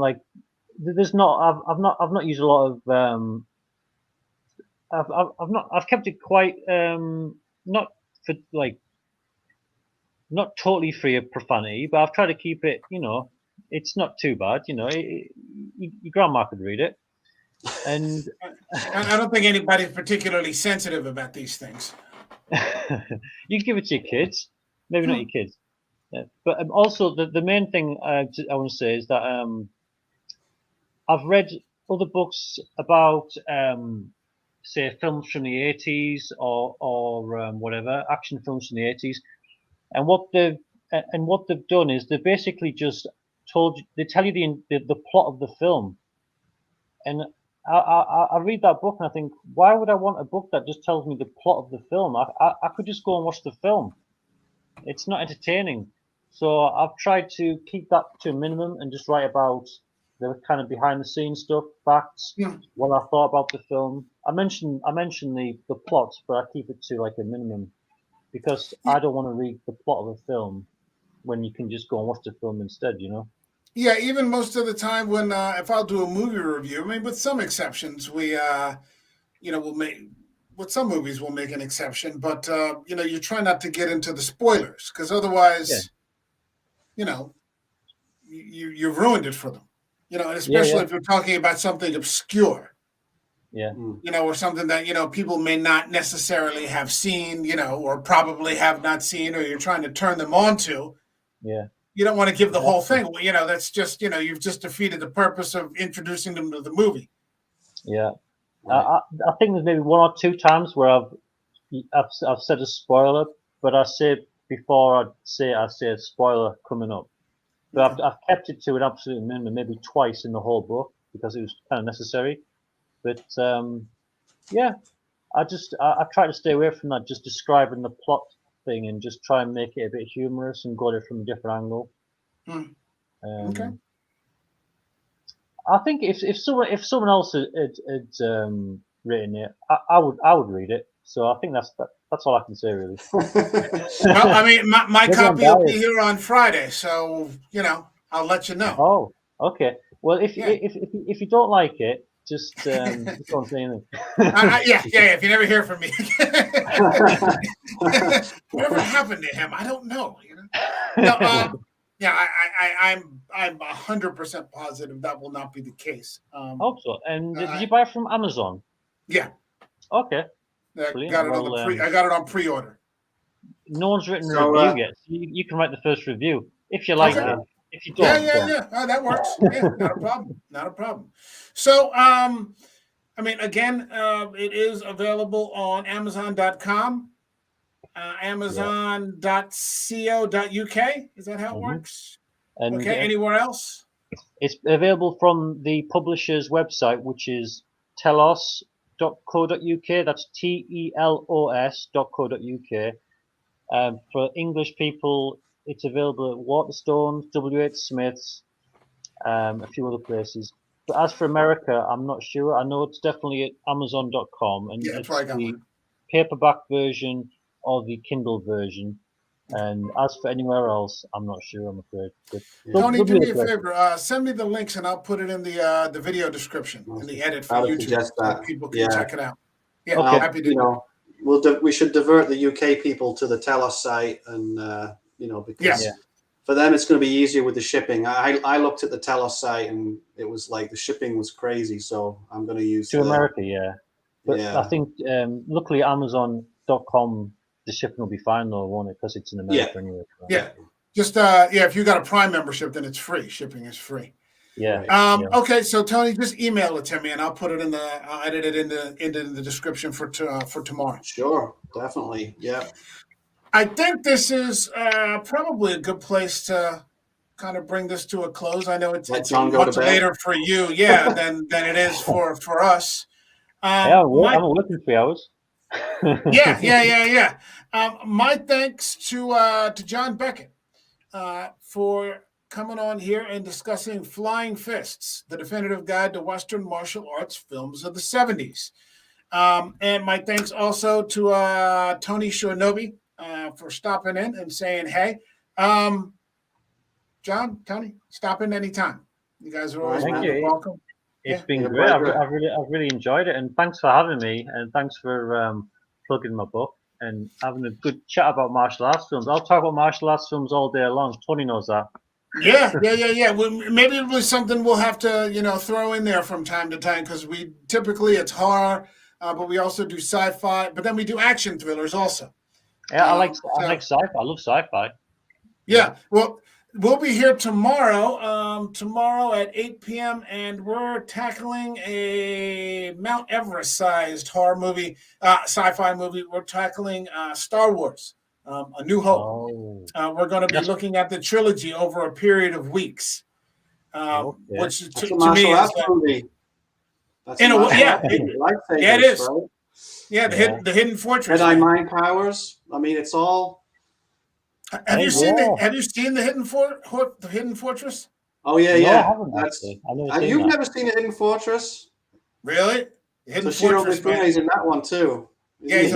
like there's not I've not used a lot of I've kept it quite not for like not totally free of profanity, but I've tried to keep it, it's not too bad. Your grandma could read it. And I don't think anybody's particularly sensitive about these things. you can give it to your kids, maybe not Hmm. your kids. Yeah. But also the main thing I want to say is that I've read other books about say films from the 80s or whatever action films from the 80s, and what they've done is they basically just they tell you the plot of the film. And I read that book and I think, why would I want a book that just tells me the plot of the film? I could just go and watch the film. It's not entertaining. So I've tried to keep that to a minimum and just write about the kind of behind the scenes stuff, facts, Hmm. what I thought about the film. I mention the plot, but I keep it to like a minimum because I don't want to read the plot of a film when you can just go and watch the film instead. Yeah, even most of the time when if I'll do a movie review, I mean, with some exceptions, we'll make with some movies we'll make an exception, but you try not to get into the spoilers because Yeah, otherwise, you know, you've ruined it for them. And yeah, especially yeah, if you're talking about something obscure, yeah, or something that people may not necessarily have seen, or probably have not seen, or you're trying to turn them on to. yeah. You don't want to give the whole Exactly. thing. Well, that's just you've just defeated the purpose of introducing them to the movie. Yeah. I, right. I I think there's maybe one or two times where I've said a spoiler, but I say before I say a spoiler coming up. But Okay. I've kept it to an absolute minimum, maybe twice in the whole book because it was kind of necessary. But yeah, I try to stay away from that, just describing the plot thing and just try and make it a bit humorous and go at it from a different angle. Hmm. Okay. Um, I think if someone else had written it, I would read it. So I think that's all I can say really. Well, I mean, my Maybe I'm copy will be biased. here on Friday, so I'll let you know. Oh, okay. Well, Yeah. if you don't like it, just don't say anything. Yeah. If you never hear from me, whatever happened to him, I don't know. No, yeah, I'm 100% positive that will not be the case. Hope so. And did you buy it from Amazon? Yeah, Okay. I Brilliant. got it Well, I got it on pre-order. no one's written a So, review yet. So you can write the first review if you like Okay. it. If you don't, don't. Yeah. Oh, that works. Yeah, not a problem. Not a problem. So, I mean, again, it is available on Amazon.com, Amazon.co.uk. Is that how it works? And Okay. Anywhere else? it's available from the publisher's website, which is telos.co.uk. That's telos.co.uk. For English people, it's available at Waterstones, WH Smiths, a few other places. But as for America, I'm not sure. I know it's definitely at Amazon.com, and Yeah, it's probably got the one. paperback version or the Kindle version. And as for anywhere else, I'm not sure. I'm afraid. But Tony, do me a favor. Send me the links, and I'll put it in the video description in the edit for I would YouTube, suggest so that. people can check it out. Yeah, Okay. happy to. We should divert the UK people to the Telos site, and because for them it's going to be easier with the shipping. I looked at the Telos site, and it was like the shipping was crazy. So I'm going to use America, yeah. But I think luckily Amazon.com, the shipping will be fine though, won't it? Because it's in America anyway. So. Yeah. Just if you got a Prime membership, then it's free. Shipping is free. Yeah. Okay, so Tony, just email it to me, and I'll put it I'll edit it into the description for tomorrow. Sure, definitely. Yeah. I think this is probably a good place to kind of bring this to a close. I know it's much later for you, than it is for us. I'm working 3 hours. Yeah. My thanks to John Beckett for coming on here and discussing Flying Fists, the definitive guide to Western martial arts films of the 70s. And my thanks also to Tony Shornobi for stopping in and saying, hey. John, Tony, stop in anytime. You guys are always welcome. It's been great. I've really enjoyed it, and thanks for having me, and thanks for plugging my book and having a good chat about martial arts films. I'll talk about martial arts films all day long. Tony knows that. Yeah. Well, maybe it was something we'll have to, throw in there from time to time, because we typically it's horror, but we also do sci-fi, but then we do action thrillers also. Yeah, I like sci-fi. I love sci-fi. Yeah. Well, we'll be here tomorrow. Tomorrow at 8 p.m. and we're tackling a Mount Everest-sized horror movie, sci-fi movie. We're tackling Star Wars. A New Hope. We're going to be looking at the trilogy over a period of weeks, which to me is movie. It is. Right? Yeah, the Hidden Fortress. Jedi mind powers. I mean, it's all. Have you seen the Hidden Fortress? Oh yeah. No, I haven't. You've never seen the Hidden Fortress? Really? The Hidden Fortress. He's in that one too. Yeah, he's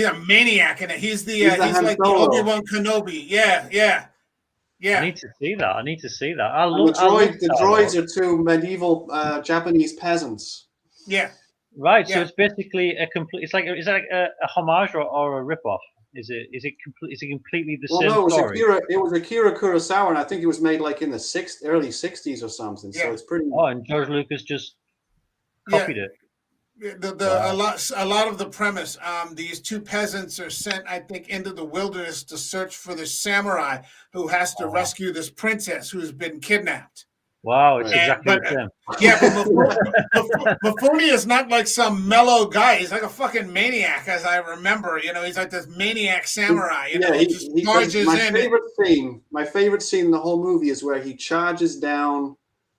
a maniac in it. He's like the Obi-Wan Kenobi. Yeah. I need to see that. The droids are two medieval Japanese peasants. Yeah. Right. So it's basically a complete. Is that a homage or a rip-off? Is it completely the same story? It was Akira Kurosawa, and I think it was made like in the early 60s or something. Yeah. So it's pretty. Oh, and George Lucas just copied it. A lot of the premise. These two peasants are sent, I think, into the wilderness to search for the samurai who has to rescue this princess who's been kidnapped. Wow, it's exactly the same. But Mifune is not like some mellow guy. He's like a fucking maniac, as I remember. He's like this maniac samurai. He just charges in. My favorite scene in the whole movie is where he charges down.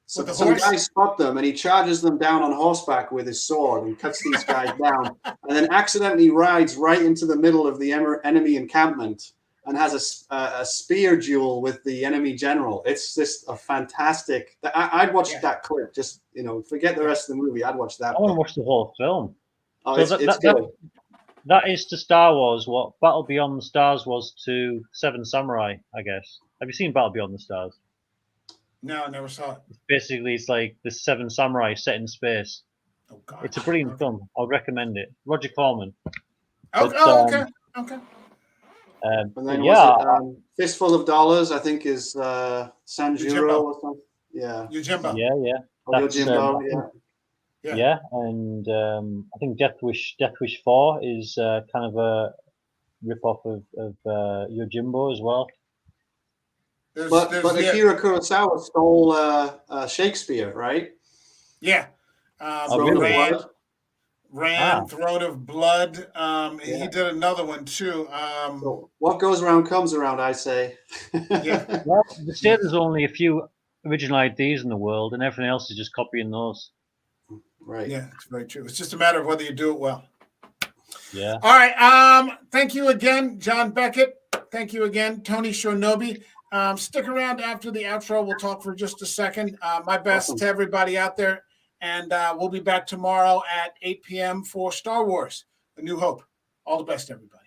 Some guys spot them, and he charges them down on horseback with his sword and cuts these guys down, and then accidentally rides right into the middle of the enemy encampment. and has a spear duel with the enemy general. It's just a fantastic. I'd watch that clip. Just forget the rest of the movie. I'd watch that. I want to watch the whole film. Oh, so it's good. That is to Star Wars what Battle Beyond the Stars was to Seven Samurai, I guess. Have you seen Battle Beyond the Stars? No, I never saw it. Basically, it's like the Seven Samurai set in space. Oh God, it's a brilliant film. I'll recommend it. Roger Corman. Okay. But, okay. And then yeah, was it Fistful of Dollars? I think is Sanjuro or something. Yeah. Yojimbo. Yeah. That's, Yojimbo, yeah. And I think Death Wish 4 is kind of a rip-off of Yojimbo as well. But Akira Kurosawa stole Shakespeare, right? Yeah. Rand, Throat of Blood. He did another one too. So what goes around comes around, I say. Yeah. Well, they say there's only a few original ideas in the world, and everything else is just copying those. Right. Yeah, it's very true. It's just a matter of whether you do it well. Yeah. All right. Thank you again, John Beckett. Thank you again, Tony Shornobi. Stick around after the outro. We'll talk for just a second. My best to everybody out there. And we'll be back tomorrow at 8 p.m. for Star Wars: A New Hope. All the best, everybody.